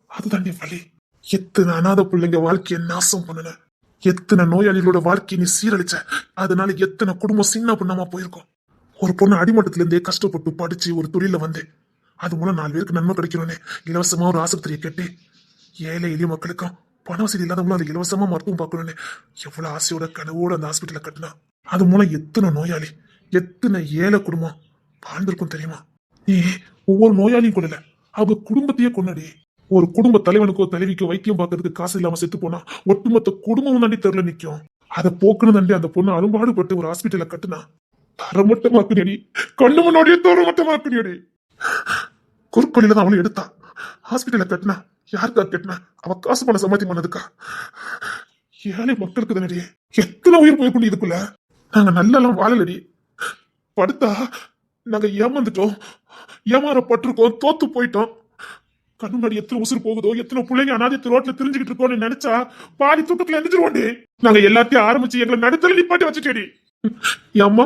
அதுதாண்டி வலி. எத்தனை அநாத பிள்ளைங்க வாழ்க்கையை நாசம் பண்ணுன, எத்தனை நோயாளிகளோட வாழ்க்கையை நீ சீரழிச்ச, அதனால எத்தனை குடும்பம் சின்ன பண்ணாம போயிருக்கோம். ஒரு பொண்ணு அடிமட்டத்துல இருந்தே கஷ்டப்பட்டு படிச்சு ஒரு தொழில வந்து அது மூலம் 4 பேருக்கு நன்மை கிடைக்கணும்னு இலவசமா ஒரு ஆஸ்பத்திரியை கட்டி ஏழை எளிய மக்களுக்கும் பண வசதி இல்லாதவங்களும் அதை இலவசமா மருத்துவம் பார்க்கணும்னு எவ்வளவு ஆசையோட கனவோட அந்த ஹாஸ்பிட்டலை கட்டினா அது மூலம் எத்தனை நோயாளி எத்தனை ஏழை குடும்பம் வாழ்ந்திருக்கும் தெரியுமா? நீ ஒவ்வொரு நோயாளியும் கொள்ளல, அவங்க குடும்பத்தையே கொண்டாடி. ஒரு குடும்ப தலைவனுக்கோ தலைவிக்கோ வைத்தியம் பார்க்கறதுக்கு காசு இல்லாம செத்து போனா ஒட்டுமொத்த குடும்பமும் தாண்டி தெருல நிக்கும். அதை போக்குன்னு தாண்டி அந்த பொண்ணு அரும்பாடுபட்டு ஒரு ஹாஸ்பிட்டலை கட்டுனா தரமட்டமாக்குனடி, கண்ணு முன்னாடியே தரமட்டமாக்குனடி. குறுக்கொழில தான் அவளும் எடுத்தா. ஹாஸ்பிட்டல கட்டினா யாருக்கா கட்டினா? அவ காசு பணம் சம்பாத்தியம் பண்ணதுக்கா? ஏழை மக்களுக்கு தானடி. எத்தனை உயிர் போயிருக்கும் இதுக்குள்ள. நாங்க நல்லெல்லாம் வாழலடி. படுத்தா நாங்க ஏமாந்துட்டோம், ஏமாறப்பட்டிருக்கோம், தோத்து போயிட்டோம். கண்ணு முன்னாடி எத்தனை உசுறு போகுதோ, எத்தனை பிள்ளைங்க அனாதியத்து ரோட்ல தெரிஞ்சுக்கிட்டு இருக்கோம்னு நினைச்சா பாதி தூக்கத்துல எந்திரிச்சிருவோண்டி. நாங்க எல்லாத்தையும் ஆரம்பிச்சு எங்களை நடுத்தல நிப்பாட்டி வச்சுட்டேடி. அம்மா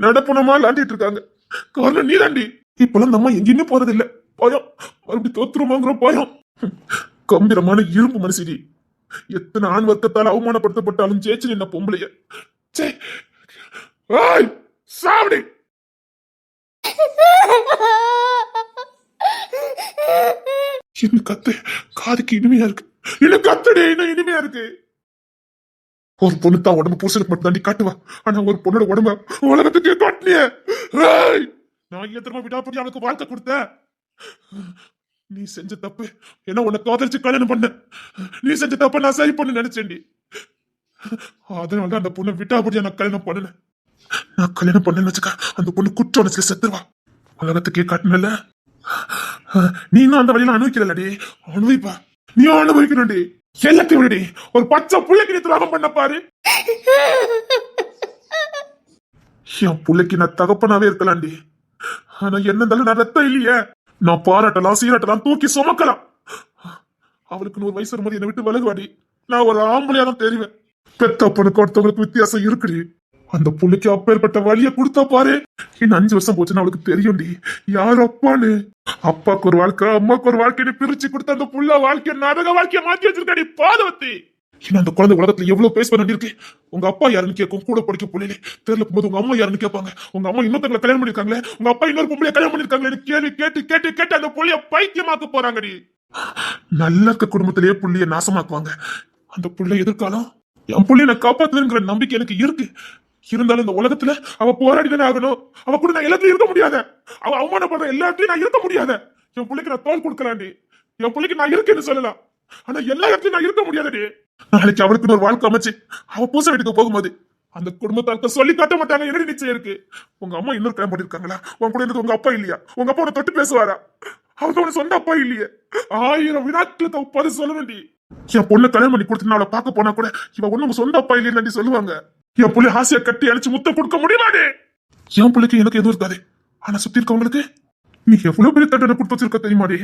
நடப்பணமா விளாண்டிட்டு இருக்காங்க, காரணம் நீ தாண்டி. இப்பெல்லாம் நம்ம எங்கேயுமே போறது இல்ல, பயம். மறுபடியும் தோத்துருமாங்கிற பயம். கம்பீரமான இரும்பு மனுஷடி. எத்தனை ஆண் வர்க்கத்தால் அவமானப்படுத்தப்பட்டாலும் ஜெயிச்சு என்ன பொம்பளைய சாவடி. என்ன கத்து காதுக்கு இனிமையா இருக்கு, என்ன கத்துடே என்ன இனிமையா இருக்கு. ஒரு பொண்ணு தான் உடம்பு புருஷனுக்கு மட்டும் தாண்டி காட்டுவா, ஆனா ஒரு பொண்ணோட உடம்ப உலகத்துக்கு காட்டினிய. நான் எத்தனை விடாப்படி அவனுக்கு வாழ்க்கை கொடுத்த. நீ செஞ்ச தப்பு என்ன உன்னை காதலிச்சு கல்யாணம் பண்ண. நீ செஞ்ச தப்ப நான் சரி பண்ண நினைச்சேன்டி. அதனாலதான் அந்த பொண்ணை விட்டாபடியா நான் கல்யாணம் பண்ணல. நான் கல்யாணம் பண்ணேன்னு வச்சுக்க அந்த பொண்ணு குற்ற உணர்ச்சியில செத்துருவா. உலகத்துக்கே காட்டினல. நீ இன்னும் அந்த வழியில அனுபவிக்கலடி. அனுபவிப்பா. நீ அனுபவிக்கணும்டி. எல்லாத்தையும் விடுடி. ஒரு பச்சை புள்ளைக்கு நீ துரோகம் பண்ண பாரு. என் புள்ளைக்கு நான் தகப்பனாவே இருக்கலாம்டி. ஆனா என்ன இருந்தாலும் நான் ரத்தம் இல்லையே. நான் பாராட்டலாம் சீராட்டலாம் தூக்கி சுமக்கலாம். அவளுக்கு 100 வயசு வரும்போது என்னை விட்டு விலகுவாடி. நான் ஒரு ஆம்பளையா தான் தெரிவேன். பெத்தப்பனுக்கு ஒருத்தவங்களுக்கு வித்தியாசம் இருக்குடி. அந்த புள்ளைக்கு அப்பேற்பட்ட வழிய கொடுத்தா பாரு. இன்னும் 5 வருஷம் போச்சுன்னா அவளுக்கு தெரியும்டி யார் அப்பான்னு. அப்பாக்கு ஒரு வாழ்க்கை அம்மாக்கு ஒரு வாழ்க்கைன்னு பிரிச்சு கொடுத்த அந்த புள்ள வாழ்க்கைய நாடக வாழ்க்கைய மாத்தி வச்சிருக்காடி பாதவத்தி. இன்னும் அந்த குழந்தை உலகத்துல எவ்வளவு பேச வேண்டி இருக்கு. உங்க அப்பா யாருன்னு கேட்கும். கூட படிக்க பிள்ளைல தெரியல போகும்போது உங்க அம்மா யாருன்னு கேட்பாங்க. உங்க அம்மா இன்னொருத்தங்களை கல்யாணம் பண்ணிருக்காங்களே, உங்க அப்பா இன்னொரு பொம்பளைய கல்யாணம் பண்ணிருக்காங்களே கேள்வி கேட்டு கேட்டு கேட்டு அந்த புள்ளைய பைத்தியமாக்க போறாங்கடி. நல்ல இருக்க குடும்பத்திலேயே புள்ளைய நாசமாக்குவாங்க. அந்த புள்ளை எதிர்காலம் என் புள்ளைய நான் காப்பாத்துங்கிற நம்பிக்கை எனக்கு இருக்கு. இருந்தாலும் இந்த உலகத்துல அவ போராடிதானே ஆகணும். அவ கூட நான் எல்லாத்தையும் இருக்க முடியாத. அவ அவமானப்படுற எல்லாத்தையும் நான் இருக்க முடியாத. என் பிள்ளைக்கு நான் தோல் கொடுக்கலாண்டி. என் பிள்ளைக்கு நான் இருக்கேன்னு சொல்லலாம். ஆனா எல்லா இடத்துலயும் நான் இருக்க முடியாதடி. நாளைக்கு அவளுக்கு ஒரு வாழ்க்கை அமைச்சு அவ பூச வீட்டுக்கு போகும்போது அந்த குடும்பத்தார்க்க சொல்லி காட்ட மாட்டாங்க. என்ன நிச்சயம் இருக்கு. உங்க அம்மா இன்னொரு கல்யாணம் பண்ணிருக்காங்களா? உன் கூட இருந்து உங்க அப்பா இல்லையா? உங்க அப்பா உன தொட்டு பேசுவாரா? அவங்க உன சொந்த அப்பா இல்லையே. 1000 வினாக்கள் தப்பாது சொல்லணும்டி. என் பொண்ணு கல்யாணம் பண்ணி கொடுத்து அவளை பார்க்க போனா கூட இவ ஒண்ணு உங்க சொந்த அப்பா இல்லைன்னு சொல்லுவாங்க. என் புள்ளி ஆசையை கட்டி அணைச்சு முத்தம் கொடுக்க முடியுமாடே. என் பிள்ளைக்கு எனக்கு எதுவும் இருக்காது. ஆனா சுத்தி இருக்கவங்களுக்கு நீ எவ்வளவு பெரிய தண்டனை கொடுத்து வச்சிருக்க தெரியுமாடி.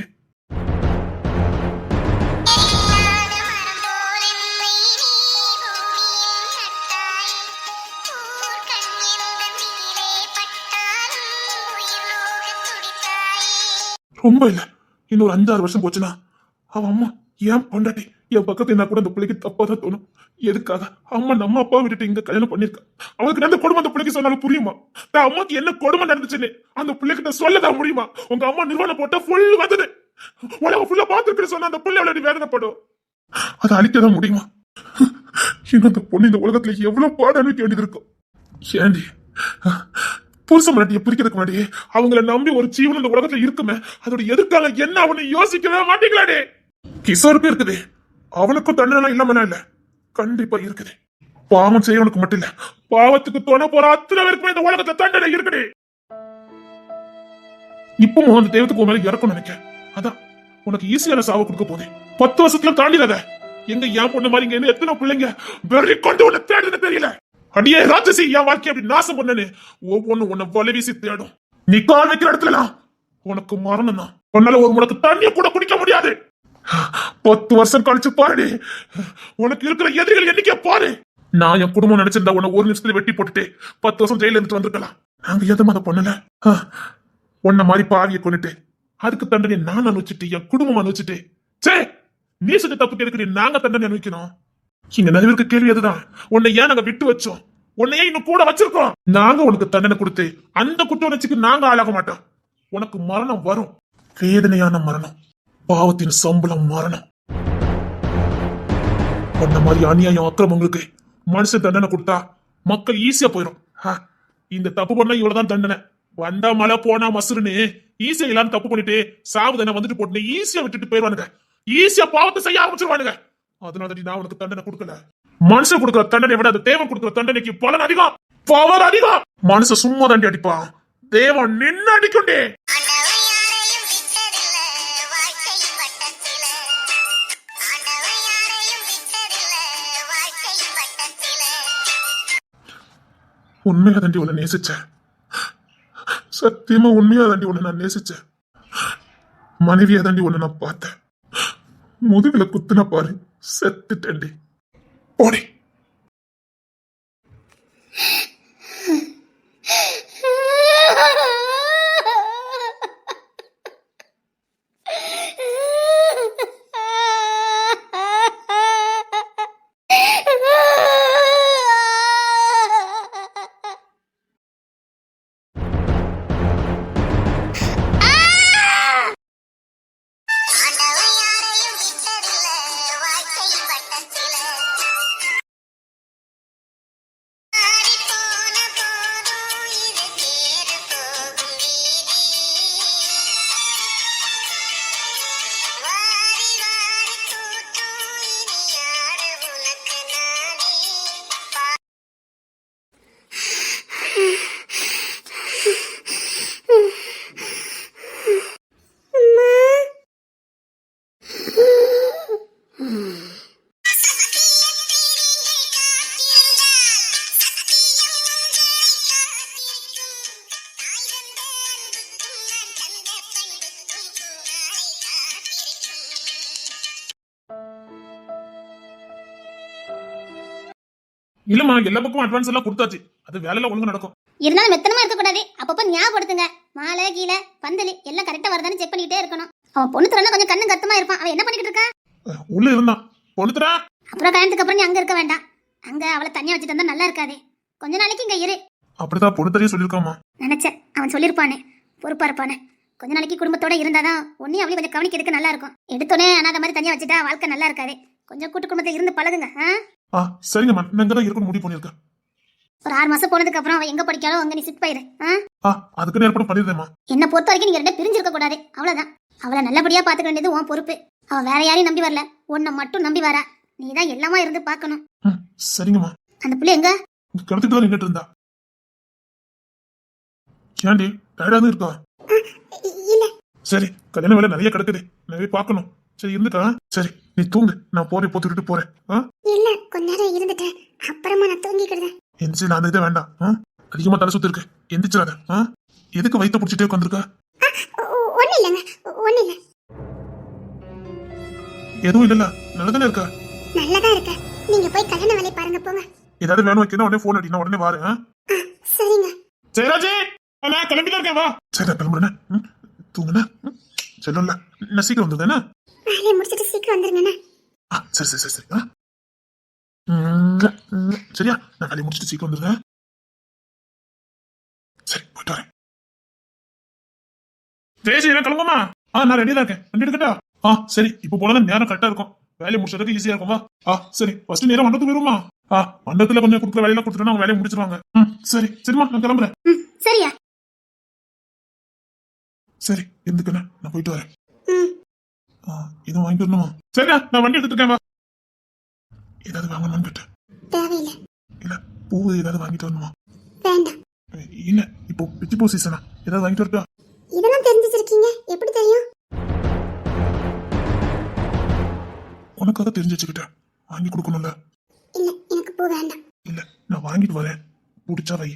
ரொம்ப இல்ல இன்னொரு 5-6 வருஷம் போச்சுன்னா அவன் அம்மா ஏன் பொண்டாட்டி என் பக்கத்துல என்ன கூட அந்த பிள்ளைக்கு தப்பா தான் தோணும். எதுக்காக அம்மா நம்ம அப்பா விட்டுட்டு இங்க கல்யாணம் பண்ணிருக்கா? அவளுக்கு நடந்த கொடுமை அந்த பிள்ளைக்கு சொன்னாலும் புரியுமா? தான் அம்மாக்கு என்ன கொடுமை நடந்துச்சுன்னு அந்த பிள்ளைகிட்ட சொல்லதான் முடியுமா? உங்க அம்மா நிர்வாணம் போட்டா ஃபுல் வந்தது உலகம் ஃபுல்லா பாத்துருக்கு சொன்ன அந்த பிள்ளை அவளை வேதனைப்படும். அதை அழிக்கதான் முடியுமா? இன்னும் அந்த பொண்ணு இந்த உலகத்துல எவ்வளவு பாடம் அனுப்ப வேண்டியது இருக்கும். ஏண்டி புருஷ மராட்டிய பிரிக்கிறதுக்கு முன்னாடி அவங்கள நம்பி ஒரு ஜீவன் இந்த உலகத்துல இருக்குமே அதோட எதிர்காலம் என்ன அவனை யோசிக்கவே மாட்டீங்களாடே. கிஷோருக்கு இருக்குது. அவனுக்கும் தண்டனை இல்லாம இல்ல. கண்டிப்பா இருக்குது. பாவம் செய்யவனுக்கு மட்டும் இல்ல பாவத்துக்கு துணை போற அத்தனை பேருக்குமே இந்த உலகத்துல தண்டனை இருக்குது. இப்பவும் அந்த தெய்வத்துக்கு மேல இறக்கும் நினைக்க. அதான் உனக்கு ஈஸியான சாவை கொடுக்க போதே. 10 வருஷத்துல தாண்டிடாத. எங்க என் பொண்ணு மாதிரி இங்க எத்தனை பிள்ளைங்க வெறி கொண்டு உன்னை தேடுன்னு தெரியல. அடியே ராட்சசி என் வாழ்க்கை அப்படி நாசம் பண்ணனு. ஒவ்வொன்னு உன்னை வலை வீசி தேடும். நீ கால் வைக்கிற இடத்துல உனக்கு மரணம் தான். உன்னால ஒரு முடக்கு தண்ணிய கூட குடிக்க முடியாது. 10 வருஷம் கழிச்சு பாருடி உனக்கு இருக்கிற எதிரிகள் எண்ணிக்கை பாரு. நான் என் குடும்பம் நினைச்சிருந்தா உன்னை ஒரு நிமிஷத்துல வெட்டி போட்டுட்டு 10 வருஷம் ஜெயில இருந்துட்டு வந்திருக்கலாம். நாங்க எதுவும் அதை பண்ணல. உன்ன மாதிரி பாவிய கொண்டுட்டு அதுக்கு தண்டனை நான் அனுப்பிச்சுட்டு என் குடும்பம் அனுப்பிச்சுட்டு சே நீ செஞ்ச தப்புக்கு எதுக்கு நாங்க தண்டனை அனுப்பிக்கணும்? இங்க நிறைய கேள்வி அதுதான். உன்னை ஏன் நாங்க விட்டு வச்சோம்? உன்னையே இன்னும் கூட வச்சிருக்கோம். நாங்க உனக்கு தண்டனை கொடுத்து அந்த குற்ற உணர்ச்சிக்கு நாங்க ஆளாக மாட்டோம். உனக்கு மரணம் வரும். வேதனையான மரணம். பாவத்தின் சம்பளம் மரணம். உன்ன மாதிரி அநியாயம் அக்கிரமங்களுக்கு மனுஷன் தண்டனை கொடுத்தா மக்கள் ஈஸியா போயிடும். இந்த தப்பு பண்ணா இவ்வளவுதான் தண்டனை. வந்தா மழை போனா மசுருன்னு ஈஸியா இல்லாம தப்பு பண்ணிட்டு சாவுதனை வந்துட்டு போட்டு ஈஸியா விட்டுட்டு போயிடுவானுங்க. ஈஸியா பாவத்தை செய்ய ஆரம்பிச்சிருவானுங்க. அதனால நான் உனக்கு தண்டனை கொடுக்கல. மனுஷன் கொடுக்குற தண்டனை விட அந்த தேவன் கொடுக்குற தண்டனைக்கு பலன் அதிகம், பவர் அதிகம். மனுஷன் சும்மா தாண்டி அடிப்பான், தேவன் நின்று அடிக்குண்டே. உண்மையா தாண்டி உன்னை நேசிச்சேன். சத்தியமா உண்மையா தாண்டி உன்னை நான் நேசிச்சேன். மனைவியா தாண்டி உன்னை நான் பார்த்தேன். முதுகுல குத்துன பாரு செத்துட்டேன்டி. போடி. இல்லம்மா எல்லா பக்கமும் அட்வான்ஸ் எல்லாம் கொடுத்தாச்சு. அது வேலையில ஒழுங்கா நடக்கும். இருந்தாலும் மெத்தனமா இருக்க கூடாது. அப்பப்ப ஞாபகப்படுத்துங்க. மாலை கீழே பந்தலி எல்லாம் கரெக்டா வருதான்னு செக் பண்ணிட்டே இருக்கணும். அவன் பொண்ணு தரனா கொஞ்சம் கண்ணு கருத்தமா இருப்பான். அவன் என்ன பண்ணிக்கிட்டு இருக்கான்? உள்ள இருந்தான் பொண்ணுத்துறா. அப்புறம் கல்யாணத்துக்கு அப்புறம் நீ அங்க இருக்க வேண்டாம். அங்க அவளை தனியா வச்சுட்டு வந்தா நல்லா இருக்காது. கொஞ்ச நாளைக்கு இங்க இரு. அப்படிதான் பொண்ணுத்தரையே சொல்லியிருக்காமா. நினைச்சேன் அவன் சொல்லியிருப்பானே, பொறுப்பா இருப்பானே. கொஞ்ச நாளைக்கு குடும்பத்தோட இருந்தாதான் உன்னையும் அவளையும் கொஞ்சம் கவனிக்கிறதுக்கு நல்லா இருக்கும். எடுத்தோன்னே அனாத மாதிரி தனியா வச்சுட்டா வாழ்க்கை நல்லா இருக்காது. கொஞ்சம் கூட்டு குடும்பத்தை இருந்து பழகுங்க. சரிங்கம்மா, நான் இங்கதான் இருக்கணும் முடிவு பண்ணிருக்கேன். ஒரு 6 மாசம் போனதுக்கு அப்புறம் அவன் எங்க படிக்காலோ அங்க நீ சிட் போயிரு. அதுக்கு ஏற்பாடு பண்ணிருந்தேம்மா. என்ன பொறுத்த வரைக்கும் நீங்க ரெண்டு பிரிஞ்சிருக்க கூடாது. அவ்வளவுதான். அவளை நல்லபடியா பாத்துக்க வேண்டியது உன் பொறுப்பு. அவன் வேற யாரையும் நம்பி வரல, உன்னை மட்டும் நம்பி வரா. நீதான் எல்லாமா இருந்து பாக்கணும். சரிங்கம்மா. அந்த பிள்ளை எங்க? கிடத்துட்டு தான் நின்றுட்டு இருந்தா. ஏண்டி டயர்டா இருக்கா? இல்ல சரி, கல்யாண வேலை நிறைய கிடக்குது, நிறைய பாக்கணும். சரி இருந்துட்டா. சரி நீ தூங்கு, நான் போறேன் போத்துட்டு போறேன். இல்ல கொஞ்ச நேரம் இருந்துட்டேன், அப்புறமா நான் தூங்கிக்கிடுறேன். எந்திரிச்சு நான் அந்த இதை வேண்டாம். அதிகமா தலை சுத்து இருக்கு, எந்திரிச்சிடாத. எதுக்கு வயிற்ற பிடிச்சிட்டே உட்காந்துருக்கா? ஒண்ணு இல்லைங்க, ஒண்ணு இல்ல. எதுவும் இல்லல்ல, நல்லதானே இருக்கா? நல்லதா இருக்க. நீங்க போய் கல்யாண வேலையை பாருங்க, போங்க. ஏதாவது வேணும் வைக்கணும் உடனே போன் அடி, நான் உடனே வரேன். சரிங்க. ஜெயராஜே, நான் கிளம்பிதான் இருக்கேன், வா. சரி நான் கிளம்புறேன். தூங்குண்ணா. செல்லும்ல, நான் சீக்கிரம் வந்துருந்தேண்ணா. வேலையை முடிச்சிட்டு சீக்கிரம் வந்துருங்கண்ணா. சரி சரி சரி சரி. சரியா, நான் வேலையை முடிச்சிட்டு சீக்கிரம் வந்துடுறேன். சரி போயிட்டு வரேன். ஜெயஜி என்ன கிளம்புமா? நான் ரெடியா தான் இருக்கேன். வண்டி எடுக்கட்டா? சரி, இப்போ போனதான் நேரம் கரெக்டா இருக்கும். வேலையை முடிச்சதுக்கு ஈஸியா இருக்கும். வா. சரி ஃபர்ஸ்ட் நேரம் மண்டபத்துக்கு வருமா? மண்டபத்துல கொஞ்சம் கொடுக்குற வேலையெல்லாம் கொடுத்துட்டு அவங்க வேலையை முடிச்சிருவாங்க. சரி சரிம்மா, நான் கிளம்புறேன். சரியா? சரி இருந்துக்கண்ணா, நான் போயிட்டு வரேன். எதுவும் வாங்கிட்டு வரணுமா? சரியா, நான் வண்டி எடுத்துட்டு இருக்கேன். வா. ஏதாவது வாங்கணும்னு கேட்டேன். தேவையில்லை. இல்ல பூ ஏதாவது வாங்கிட்டு வரணுமா? வேண்டாம். இல்ல இப்போ பிச்சி பூ சீசனா, ஏதாவது வாங்கிட்டு வரட்டா? இதெல்லாம் தெரிஞ்சு வச்சிருக்கீங்க, எப்படி தெரியும்? உனக்காக தெரிஞ்சு வச்சுக்கிட்டேன், வாங்கி கொடுக்கணும்ல. இல்ல எனக்கு பூ வேண்டாம். இல்ல நான் வாங்கிட்டு வரேன், பிடிச்சா வை.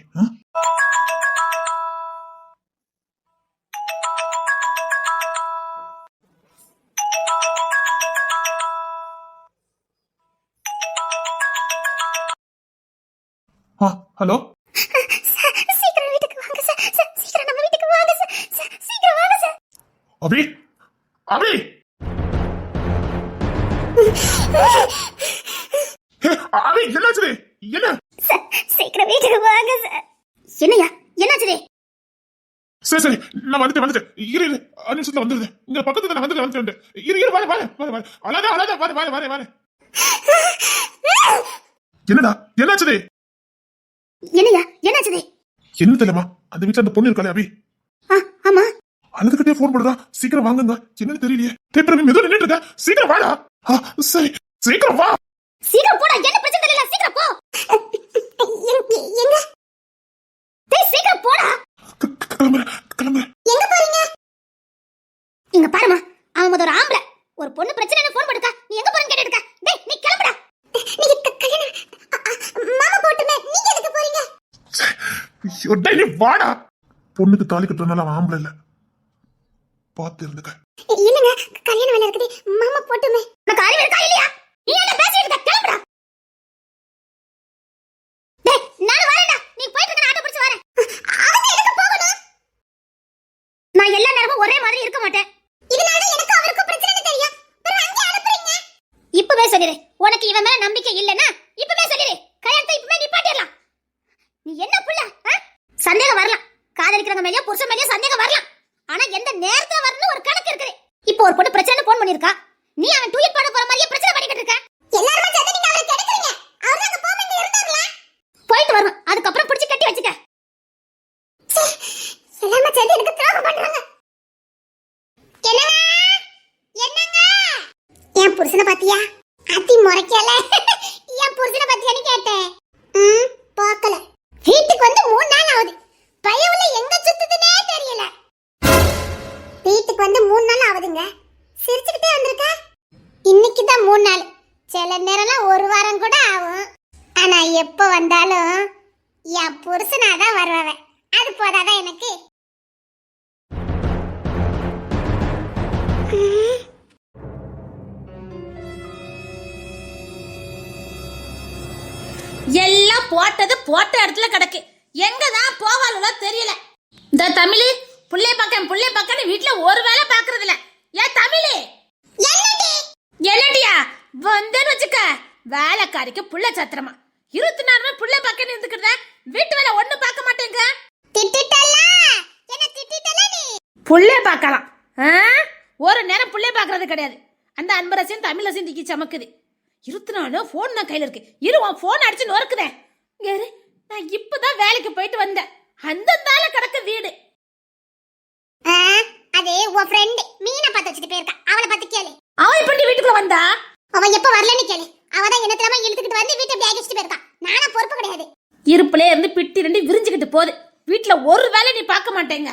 ஹலோ, சீக்கிரம் வீட்டுக்கு வாங்க சார். சீக்கிரம் நம்ம வீட்டுக்கு வாங்க சார். சீக்கிரம் வாங்க சார். அபி அபி. அபி என்னாச்சு? என்ன? சீக்கிரம் வீட்டுக்கு வாங்க சார். என்னையா என்னாச்சு? சரி சரி, நான் வந்துட்டேன். இரு 5 நிமிஷத்துல வந்துருது. இங்க பக்கத்துல நான் வந்துட்டேன். இரு வர. அழகா வர. என்னடா என்னாச்சு? என்னையா என்னாச்சு? என்ன தெரியலமா, அந்த வீட்டுல அந்த பொண்ணு இருக்காளே அபி, ஆமா, அழுதுகிட்டே போன் பண்றா. சீக்கிரம் வாங்குங்க. என்னன்னு தெரியலையே. டேப்பர் மெது நின்னுட்டு இருக்க. சீக்கிரம் வாடா. சரி சீக்கிரம் வா. சீக்கிரம் போடா. என்ன பிரச்சனை தெரியல, சீக்கிரம் போ. எங்க? டேய் சீக்கிரம் போடா. கிளம்புறேன். எங்க போறீங்க? இங்க பாருமா, அவன் ஒரு ஆம்பளை, ஒரு பொண்ணு பிரச்சனை போன் போட்டுக்கா. நீ எங்க போறன்னு கேட்டுட்டு இருக்க. டேய் நீ கிளம்புடா. நீங்க கல்யாணம் மாமா போட்டுமே, நீங்க எதுக்கு போறீங்க? நீ வாடா. பொண்ணுக்கு தாலி கட்டுறதுனால அவன் ஆம்பளை இல்ல, பார்த்து இருந்துக்க. இல்லங்க, கல்யாண வேலை இருக்குது, மாமா போட்டுமே. உனக்கு அறிவு இருக்கா இல்லையா? நீ என்ன பேசிட்டு இருக்க? கிளம்புடா. டேய் நான் வரேன்டா. நீ போயிட்டு இருக்க, நான் ஆட்டோ பிடிச்சு வரேன். அவங்க எதுக்கு போகணும்? நான் எல்லா நேரமும் ஒரே மாதிரி இருக்க மாட்டேன். இதனால எனக்கு அவருக்கு பிரச்சனை தெரியும். வேற அங்க அனுப்புறீங்க. இப்பவே சொல்லிடு. உனக்கு இவன் மேல நம்பிக்கை இல்லனா இப்பவே சொல்லிடு. கல்யாணத்தை இப்பவே நிப்பாட்டிடலாம். நீ என்ன புள்ள? சந்தேகம் வரலாம். காதலிக்கிறவங்க மேலயோ புருஷன் மேலயோ சந்தேகம் வரலாம். ஆனா எந்த நேரத்துல வரணும் ஒரு கணக்கு இருக்குது. இப்போ ஒரு பொண்ணு பிரச்சனை போன் பண்ணிருக்கா. நீ அவன் டூயட் பண்ண போற மாதிரியே பிரச்சனை பண்ணிக்கிட்டு இருக்க. எல்லாரும் சேர்ந்து நீங்க அவரை கெடுக்குறீங்க. அவர் அங்க போக இருந்தாங்களா? போயிட்டு வரணும். அதுக்கப்புறம் பிடிச்சி கட்டி வச்சுக்க. எல்லாரும் சேர்ந்து எனக்கு துரோகம் பண்றாங்க. என்னங்க? என் புருஷனை பாத்தியா? அத்தி முறைக்கல. என் புருஷனை பாத்தியான்னு கேட்டேன். பார்க்கல. வீட்டுக்கு வந்து 3 நாள் ஆகுது. பயவுல எங்க சுத்துதுனே தெரியல. வீட்டுக்கு வந்து 3 நாள் ஆகுதுங்க. சிரிச்சுக்கிட்டே வந்திருக்க. இன்னைக்கு தான் 3 நாள். சில நேரம்லாம் 1 வாரம் கூட ஆகும். ஆனா எப்ப வந்தாலும் என் புருஷனாதான் வருவாங்க. அது போதாதான் எனக்கு. எல்லா போட்டது போட்ட இடத்துல கிடக்கு. எங்கதான் போவாளோ தெரியல. இந்த தமிழ் புள்ளை பக்கம் வீட்டுல ஒரு வேலை பாக்குறது இல்ல. ஏன் தமிழ் என்னடியா வந்தேன்னு வச்சுக்க, வேலைக்காரிக்கு புள்ள சத்திரமா 24 புள்ள பக்கம் இருந்துக்கிட்ட வீட்டு வேலை ஒண்ணு பார்க்க மாட்டேங்க. புள்ளை பார்க்கலாம், ஒரு நேரம் புள்ளை பார்க்கறது கிடையாது. அந்த அன்பரசையும் தமிழரசையும் திக்கி சமக்குது. 24 போன் தான் கையில இருக்கு. உன் போன் அடிச்சு நொறுக்குதேன். நான் இப்பதான் வேலைக்கு போயிட்டு வந்தேன். அந்த கிடக்கு வீடு. அது உன் ஃப்ரெண்ட் மீனை பார்த்து வச்சுட்டு போயிருக்கா. அவளை பார்த்து கேளு. அவ இப்படி வீட்டுக்குள்ள வந்தா? அவ எப்ப வரலன்னு கேளு. அவதான் என்ன தெரியாம இழுத்துக்கிட்டு வந்து வீட்டை இப்படி அடிச்சிட்டு போயிருக்கா. நானா பொறுப்பு கிடையாது. இருப்புல இருந்து பிட்டி 2 விரிஞ்சுக்கிட்டு போகுது. வீட்டுல ஒரு வேலை நீ பார்க்க மாட்டேங்க.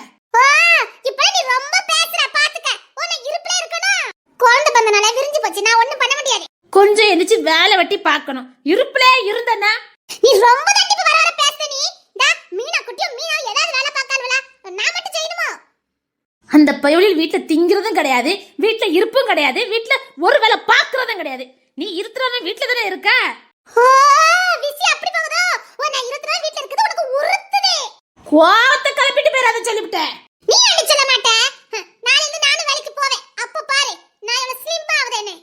இப்ப நீ ரொம்ப பேசுற, பாத்துக்க. உன்னை இருப்புல இருக்கணும். குழந்தை பந்தனால விரிஞ்சு போச்சு. நான் ஒண்ணும் பண்ண முடியாது. கொஞ்சம் எந்திரிச்சு வேலை வெட்டி பார்க்கணும். இருப்புல இருந்தனா நீ ரொம்ப தட்டிப்பு வர பேச. நீ மீனா குட்டியும் மீனா ஏதாவது வேலை பார்க்காதவளா? நான் மட்டும் செய்யணுமா? அந்த பயவழியில் வீட்டுல திங்கிறதும் கிடையாது, வீட்டுல இருப்பும் கிடையாது, வீட்டுல ஒரு வேலை பாக்குறதும் கிடையாது. நீ இருத்துறவ வீட்டுல தானே இருக்க. விஷயம் அப்படி போகுதோ? நான் இருத்துறவ வீட்டுல இருக்குது உனக்கு உறுத்துதே. கோவத்தை கிளப்பிட்டு போயிடாத சொல்லிவிட்டேன். நீ என்ன சொல்ல மாட்ட? நாளைக்கு நானும் வேலைக்கு போவேன். அப்ப பாரு நான் எவ்வளவு ஸ்லிம் ஆகுதேன்னு.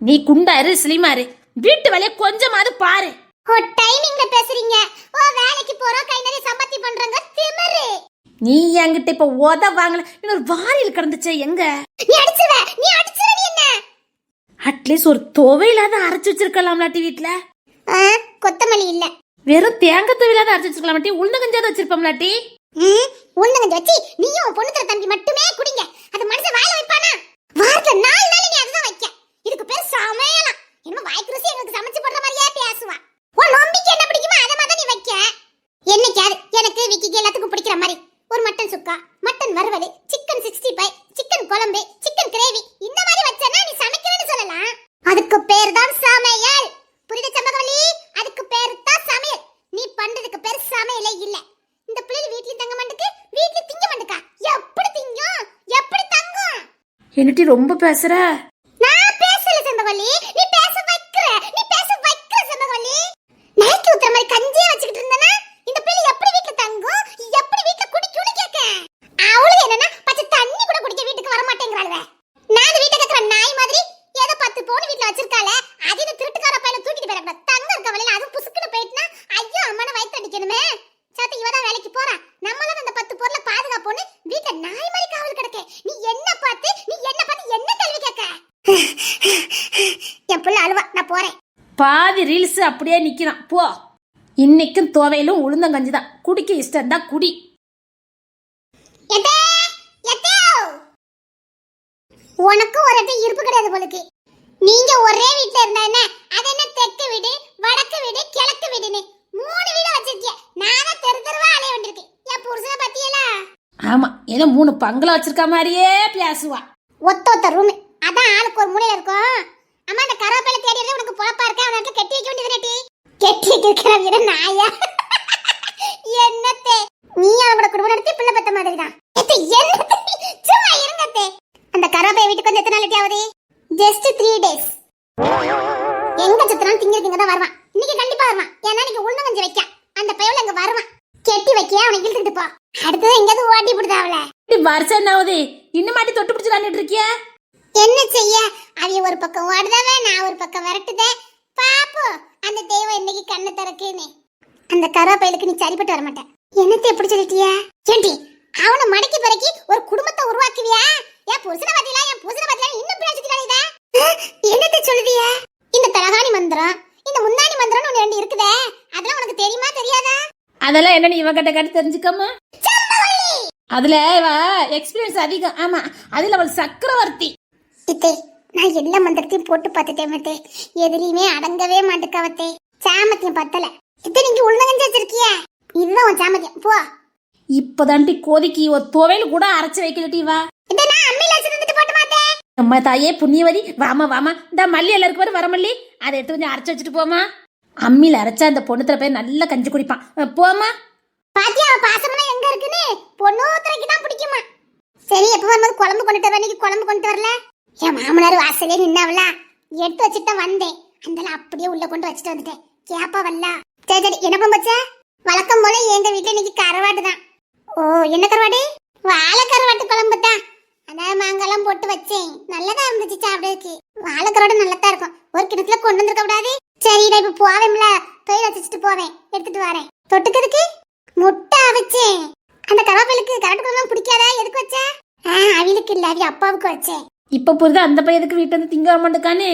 நீ குண்டாரு ஸ்லிமாரு, வீட்டு வேலையை கொஞ்சமாவது பாரு. டைமிங்ல பேசுறீங்க. வேலைக்கு போறோம், கை நிறைய சம்பாத்தி பண்றாங்க. திமிரு. நீ என்கிட்ட இப்ப ஓத வாங்கல. இன்னொரு வாரியில் கிடந்துச்சே எங்க? நீ அடிச்சுவ நீ என்ன? அட்லீஸ்ட் ஒரு துவையிலாத அரைச்சு வச்சிருக்கலாம்லாட்டி வீட்டுல. கொத்தமல்லி இல்ல, வெறும் தேங்காய் துவையிலாத அரைச்சு வச்சிருக்கலாம்லாட்டி. உளுந்த கஞ்சாவது வச்சிருப்போம்லாட்டி. உளுந்த கஞ்சி வச்சு நீயும் பொண்ணுத்தர தம்பி மட்டுமே குடிங்க. அது மனுஷன் வாயில வைப்பானா? வாரத்துல 4 நாள் நீ அதுதான் வைக்க. இதுக்கு பேர் சமையலாம். என்ன வாய்க்கு ருசி எங்களுக்கு சமைச்சு போடுற மாதிரியே பேசுவா. உன் நம்பிக்கை என்ன பிடிக்குமோ அதை மாதிரி நீ வைக்க. என்னைக்காது எனக்கு விக்கிக்கு எல்லாத்துக்கும் பிடிக்கிற மாதிரி ஒரு மட்டன் சுக்கா, மட்டன் வறுவல், சிக்கன் 65, சிக்கன் குழம்பு, சிக்கன் கிரேவி இந்த மாதிரி வச்சனா நீ சமைக்கிறேன்னு சொல்லலாம். அதுக்கு பேர் தான் சமையல். புரியுதா சம்பகவல்லி? அதுக்கு பேர் தான் சமையல். நீ பண்றதுக்கு பேர் சமையலே இல்ல. இந்த பிள்ளை வீட்லயும் தங்க மாட்டுக்கு, வீட்ல திங்க மாட்டுக்கா. எப்படி திங்கும்? எப்படி தங்கும்? என்னட்டி ரொம்ப பேசுற? நான் பேசல சம்பகவல்லி, நீ பேச வைக்கிற. சம்பகவல்லி நாய்க்கு ஊத்துற மாதிரி கஞ்சியே வச்சுக்கிட்டு இருந்தனா இந்த பிள்ளை எப்படி வீட்ல தங்கும்? எப்படி வீட்ல குடிக்கும்னு கேக்க. அவளுக்கு என்னன்னா பச்சை தண்ணி கூட குடிக்க வீட்டுக்கு வர மாட்டேங்கறாளே. நான் வீட்ல கேக்குற நாய் மாதிரி ஏதோ 10 பவுன் வீட்ல வச்சிருக்காளே. அது இந்த திருட்டுக்கார பையனை தூக்கிட்டு போறப்ப தங்க இருக்க வழியில அது புசுக்குன்னு போயிட்டுனா ஐயோ அம்மான வயித்து அடிக்கணுமே. சாத்தி இவ தான் வேலைக்கு போறா. நம்மளால அந்த 10 பொருளை பாதுகாப்போன்னு வீட்ல நாய் மாதிரி காவல் கிடக்கே. நீ என்ன பார்த்து என்ன கேள்வி கேட்க? என் புள்ள அழுவா, நான் போறேன். பாதி ரீல்ஸ் அப்படியே நிக்கிறான் போ. இன்னைக்கும் துவையிலும் உளுந்தங்கஞ்சி தான். குடிக்க இஷ்டம் தான் குடி. உனக்கு ஒரு இருப்பு கிடையாது போலுக்கு. நீங்க ஒரே வீட்ல இருந்தா என்ன? அது என்ன தெற்கு வீடு, வடக்கு வீடு, கிழக்கு வீடுன்னு 3 வீடு வச்சிருக்கீங்க. நானே தெருவா அலைய வேண்டியிருக்கு. என் புருஷனை பத்தியல. ஆமா, ஏதோ 3 பங்களா வச்சிருக்க மாதிரியே பேசுவா. ஒத்த ரூம். அதான் ஆளுக்கு ஒரு மூலையில இருக்கும். அம்மா அந்த கருவேப்பிலை தேடிறது உனக்கு பொழப்பா இருக்கா? அவனுக்கு கெட்டி வைக்க வேண்டியது. கெட்டி வைக்கிற வீர நாயா. என்னத்தே நீ அவனோட குடும்பம் நடத்தி பிள்ளை பத்த மாதிரிதான். சும்மா இருங்கத்தே. அந்த கருவேப்பிலை வீட்டுக்கு வந்து எத்தனை நாள் ஆகுது? Just 3 days. எங்க சுத்திரம் திங்கிறதுங்க தான் வருவான். இன்னைக்கு கண்டிப்பா வருவான். ஏன்னா இன்னைக்கு உளுந்த கஞ்சி வைக்க அந்த பையல அங்க வருவான். கெட்டி வைக்க அவனை இழுத்துட்டு போ. அடுத்தது எங்கேயாவது ஓட்டி போடுதாவல. வருஷம் என்ன ஆகுது? இன்னும் மாட்டி தொட்டு பிடிச்சு விளையாண்டுட்டு இருக்கிய? என்ன செய்ய? அவிய ஒரு பக்கம் ஓடுதவே, நான் ஒரு பக்கம் விரட்டுதே. பாப்போம் அந்த தெய்வம் இன்னைக்கு கண்ணு திறக்குன்னு. அந்த கருவேப்பிலைக்கு நீ சரிப்பட்டு வர மாட்டேன். என்னத்தை எப்படி சொல்லிட்டியா? ஏண்டி அவனை மடக்கி பிறக்கி ஒரு குடும்பத்தை உருவாக்குவியா? என் புருஷனை பத்தியா இன்னும் பிராச்சிட்டாளே. என்னத்தை சொல்லுதியா? இந்த தலகாணி மந்திரம், இந்த முந்தாணி மந்திரம்னு ஒண்ணு 2 இருக்குதே. அதெல்லாம் உனக்கு தெரியுமா தெரியாதா? அதெல்லாம் என்ன இவன் கிட்ட கேட்டு தெரிஞ்சுக்கமா? அதுல எக்ஸ்பீரியன்ஸ் அதிகம். ஆமா, அதுல அவள் சக்கரவர்த்தி. இத்தே நான் எல்லா மந்திரத்தையும் போட்டு பார்த்துட்டேன் மத்தே. எதுலயுமே அடங்கவே மாட்டுக்காவத்தே. சாமத்தியம் பத்தல. இத்தே நீங்க உளுந்தங்கஞ்சி வச்சிருக்கியா? இதுதான் உன் சாமத்தியம். போ. இப்பதாண்டி கோதிக்கு ஒரு துவையில் கூட அரைச்சு வைக்கலட்டி. வா இத நான் அம்மில வச்சிட்டு போட்டு மாட்டே. அம்மா தாயே புண்ணியவதி, வாமா இந்த மல்லி எல்லாருக்கும் வர வரமல்லி, அதை எடுத்து கொஞ்சம் அரைச்சு வச்சுட்டு போமா. அம்மியில அரைச்சா அந்த பொண்ணுத்துல போய் நல்லா கஞ்சி குடிப்பான். போமா. பாத்தியா பாசம்னா எங்க இருக்குன்னு? பொண்ணூத்திரைக்கு தான் பிடிக்குமா. சரி, எப்ப வரும்போது குழம்பு கொண்டுட்டு வர. இன்னைக்கு குழம்பு கொண்டு வரல. என் மாமனார் வாசலே நின்னாவல, எடுத்து வச்சுட்டு வந்தேன். அதனால அப்படியே உள்ள கொண்டு வச்சுட்டு வந்துட்டேன். கேப்பா வரல. சரி சரி என்ன பம்பச்சா வழக்கம் போல எங்க வீட்டுல இன்னைக்கு கருவாடு தான். ஓ என்ன கருவாடு? வாழை கருவாட்டு குழம்பு தான். அதான் மாங்காலாம் போட்டு வச்சேன். நல்லதா இருந்துச்சு சாப்பிடறதுக்கு. வாழை கருவாடு நல்லதா இருக்கும். ஒரு கிணத்துல கொண்டு வந்திருக்க கூடாது. சரி நான் இப்ப போவேன்ல, தொழில் வச்சுட்டு போவேன், எடுத்துட்டு வரேன். தொட்டுக்கிறதுக்கு முட்டை அவிச்சேன். அந்த கருவாப்பிலுக்கு கருவாட்டு குழம்பு பிடிக்காதா? எதுக்கு வச்ச? அவளுக்கு இல்ல, அவ அப்பாவுக்கு வச்சேன். இப்ப புரியுது அந்த பையனுக்கு வீட்டுல இருந்து திங்க மாட்டேக்கான்னு.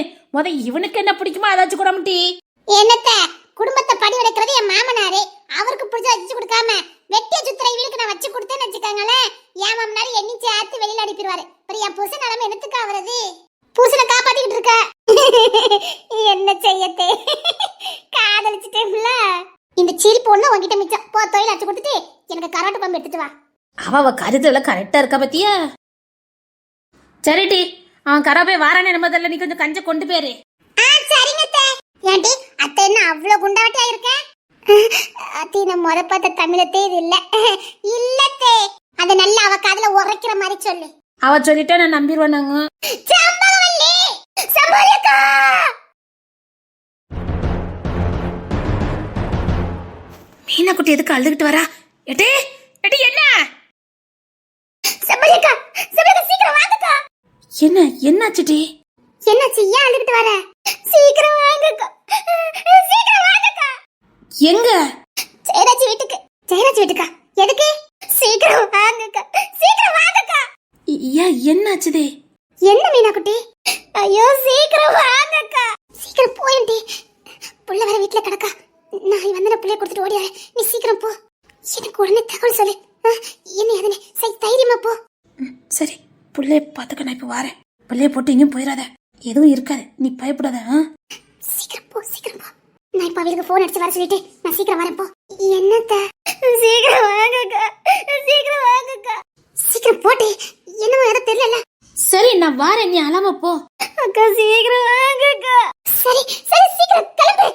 இவனுக்கு என்ன பிடிக்குமோ அதாச்சும் கூட மாட்டி. என்னத்த குடும்பத்தை படி உடைக்கிறது என் மாமனாரு. அவருக்கு பிடிச்ச வச்சு கொடுக்காம வெட்டிய சுத்துற இவளுக்கு நான் வச்சு கொடுத்தேன்னு வச்சுக்காங்களேன், என் மாமனாரு எண்ணி சேர்த்து வெளியில அனுப்பிடுவாரு. அப்புறம் என் புருஷன் நிலைமை என்னத்துக்கு ஆவறது? புருஷனை காப்பாத்திக்கிட்டு இருக்க. என்ன செய்யத்தே, காதலிச்சுட்டேன்ல. இந்த சிரிப்பு ஒண்ணு உங்ககிட்ட மிச்சம். போ தொழில் அச்சு கொடுத்துட்டு எனக்கு கராட்டு குழம்பு எடுத்துட்டு வா. அவ கருத்துல கரெக்டா இருக்கா பத்தியா? சரிடி, அவன் கராபே வாரானே நம்ம தெரியல. நீ கொஞ்சம் கஞ்ச கொண்டு போயிரு. சரிங்க அத்தை. ஏன்டி அத்தை என்ன அவ்வளவு குண்டாவட்டியா இருக்க? அத்தி நான் முத பார்த்த தமிழத்தே இது இல்ல. இல்லத்தே, அது நல்லா அவ காதுல உரைக்கிற மாதிரி சொல்லு. அவ சொல்லிட்டா நான் நம்பிடுவானாங்க. சம்பவல்லி சம்பவலிக்கா. மீனா குட்டி எதுக்கு அழுதுகிட்டு வரா? எட்டே எட்டி என்ன சம்பவலிக்கா, சம்பவலிக்கா சீக்கிரம் வாங்கக்கா. என்ன என்னாச்சுடி? என்னாச்சு? ஏன் அழுதுகிட்டு வர? சீக்கிரம் வாங்கக்கா, சீக்கிரம் வாங்கக்கா. எங்க? ஜெயராஜ் வீட்டுக்கு. ஜெயராஜ் வீட்டுக்கா? எதுக்கு? சீக்கிரம் வாங்கக்கா, சீக்கிரம் வாங்கக்கா. ஏன் என்னாச்சுதே? என்ன மீனா குட்டி? ஐயோ சீக்கிரம் வாங்கக்கா, சீக்கிரம் போயண்டி. புள்ள வர வீட்டுல கிடக்கா. நான் வந்து புள்ளைய கொடுத்துட்டு ஓடியாரு. நீ சீக்கிரம் போ, எனக்கு உடனே தகவல் சொல்லு. என்ன எதனே தைரியமா போ. சரி, புள்ளைய பாத்துக்க, நான் இப்ப வரேன். புள்ளைய போட்டு எங்கேயும் போயிடாத, எதுவும் இருக்காது, நீ பயப்படாத. சீக்கிரம் போ, சீக்கிரம் போ. நான் இப்ப அவளுக்கு போன் அடிச்சு வர சொல்லிட்டு நான் சீக்கிரம் வரேன். போ. என்னத்த? சீக்கிரம் வாங்கக்கா, சீக்கிரம் வாங்கக்கா. சீக்கிரம் போட்டு, என்னமோ எதை தெரியல. சரி நான் வரேன், நீ அழாம போ. அக்கா சீக்கிரம் வாங்கக்கா. சரி சரி சீக்கிரம் கிளம்பு.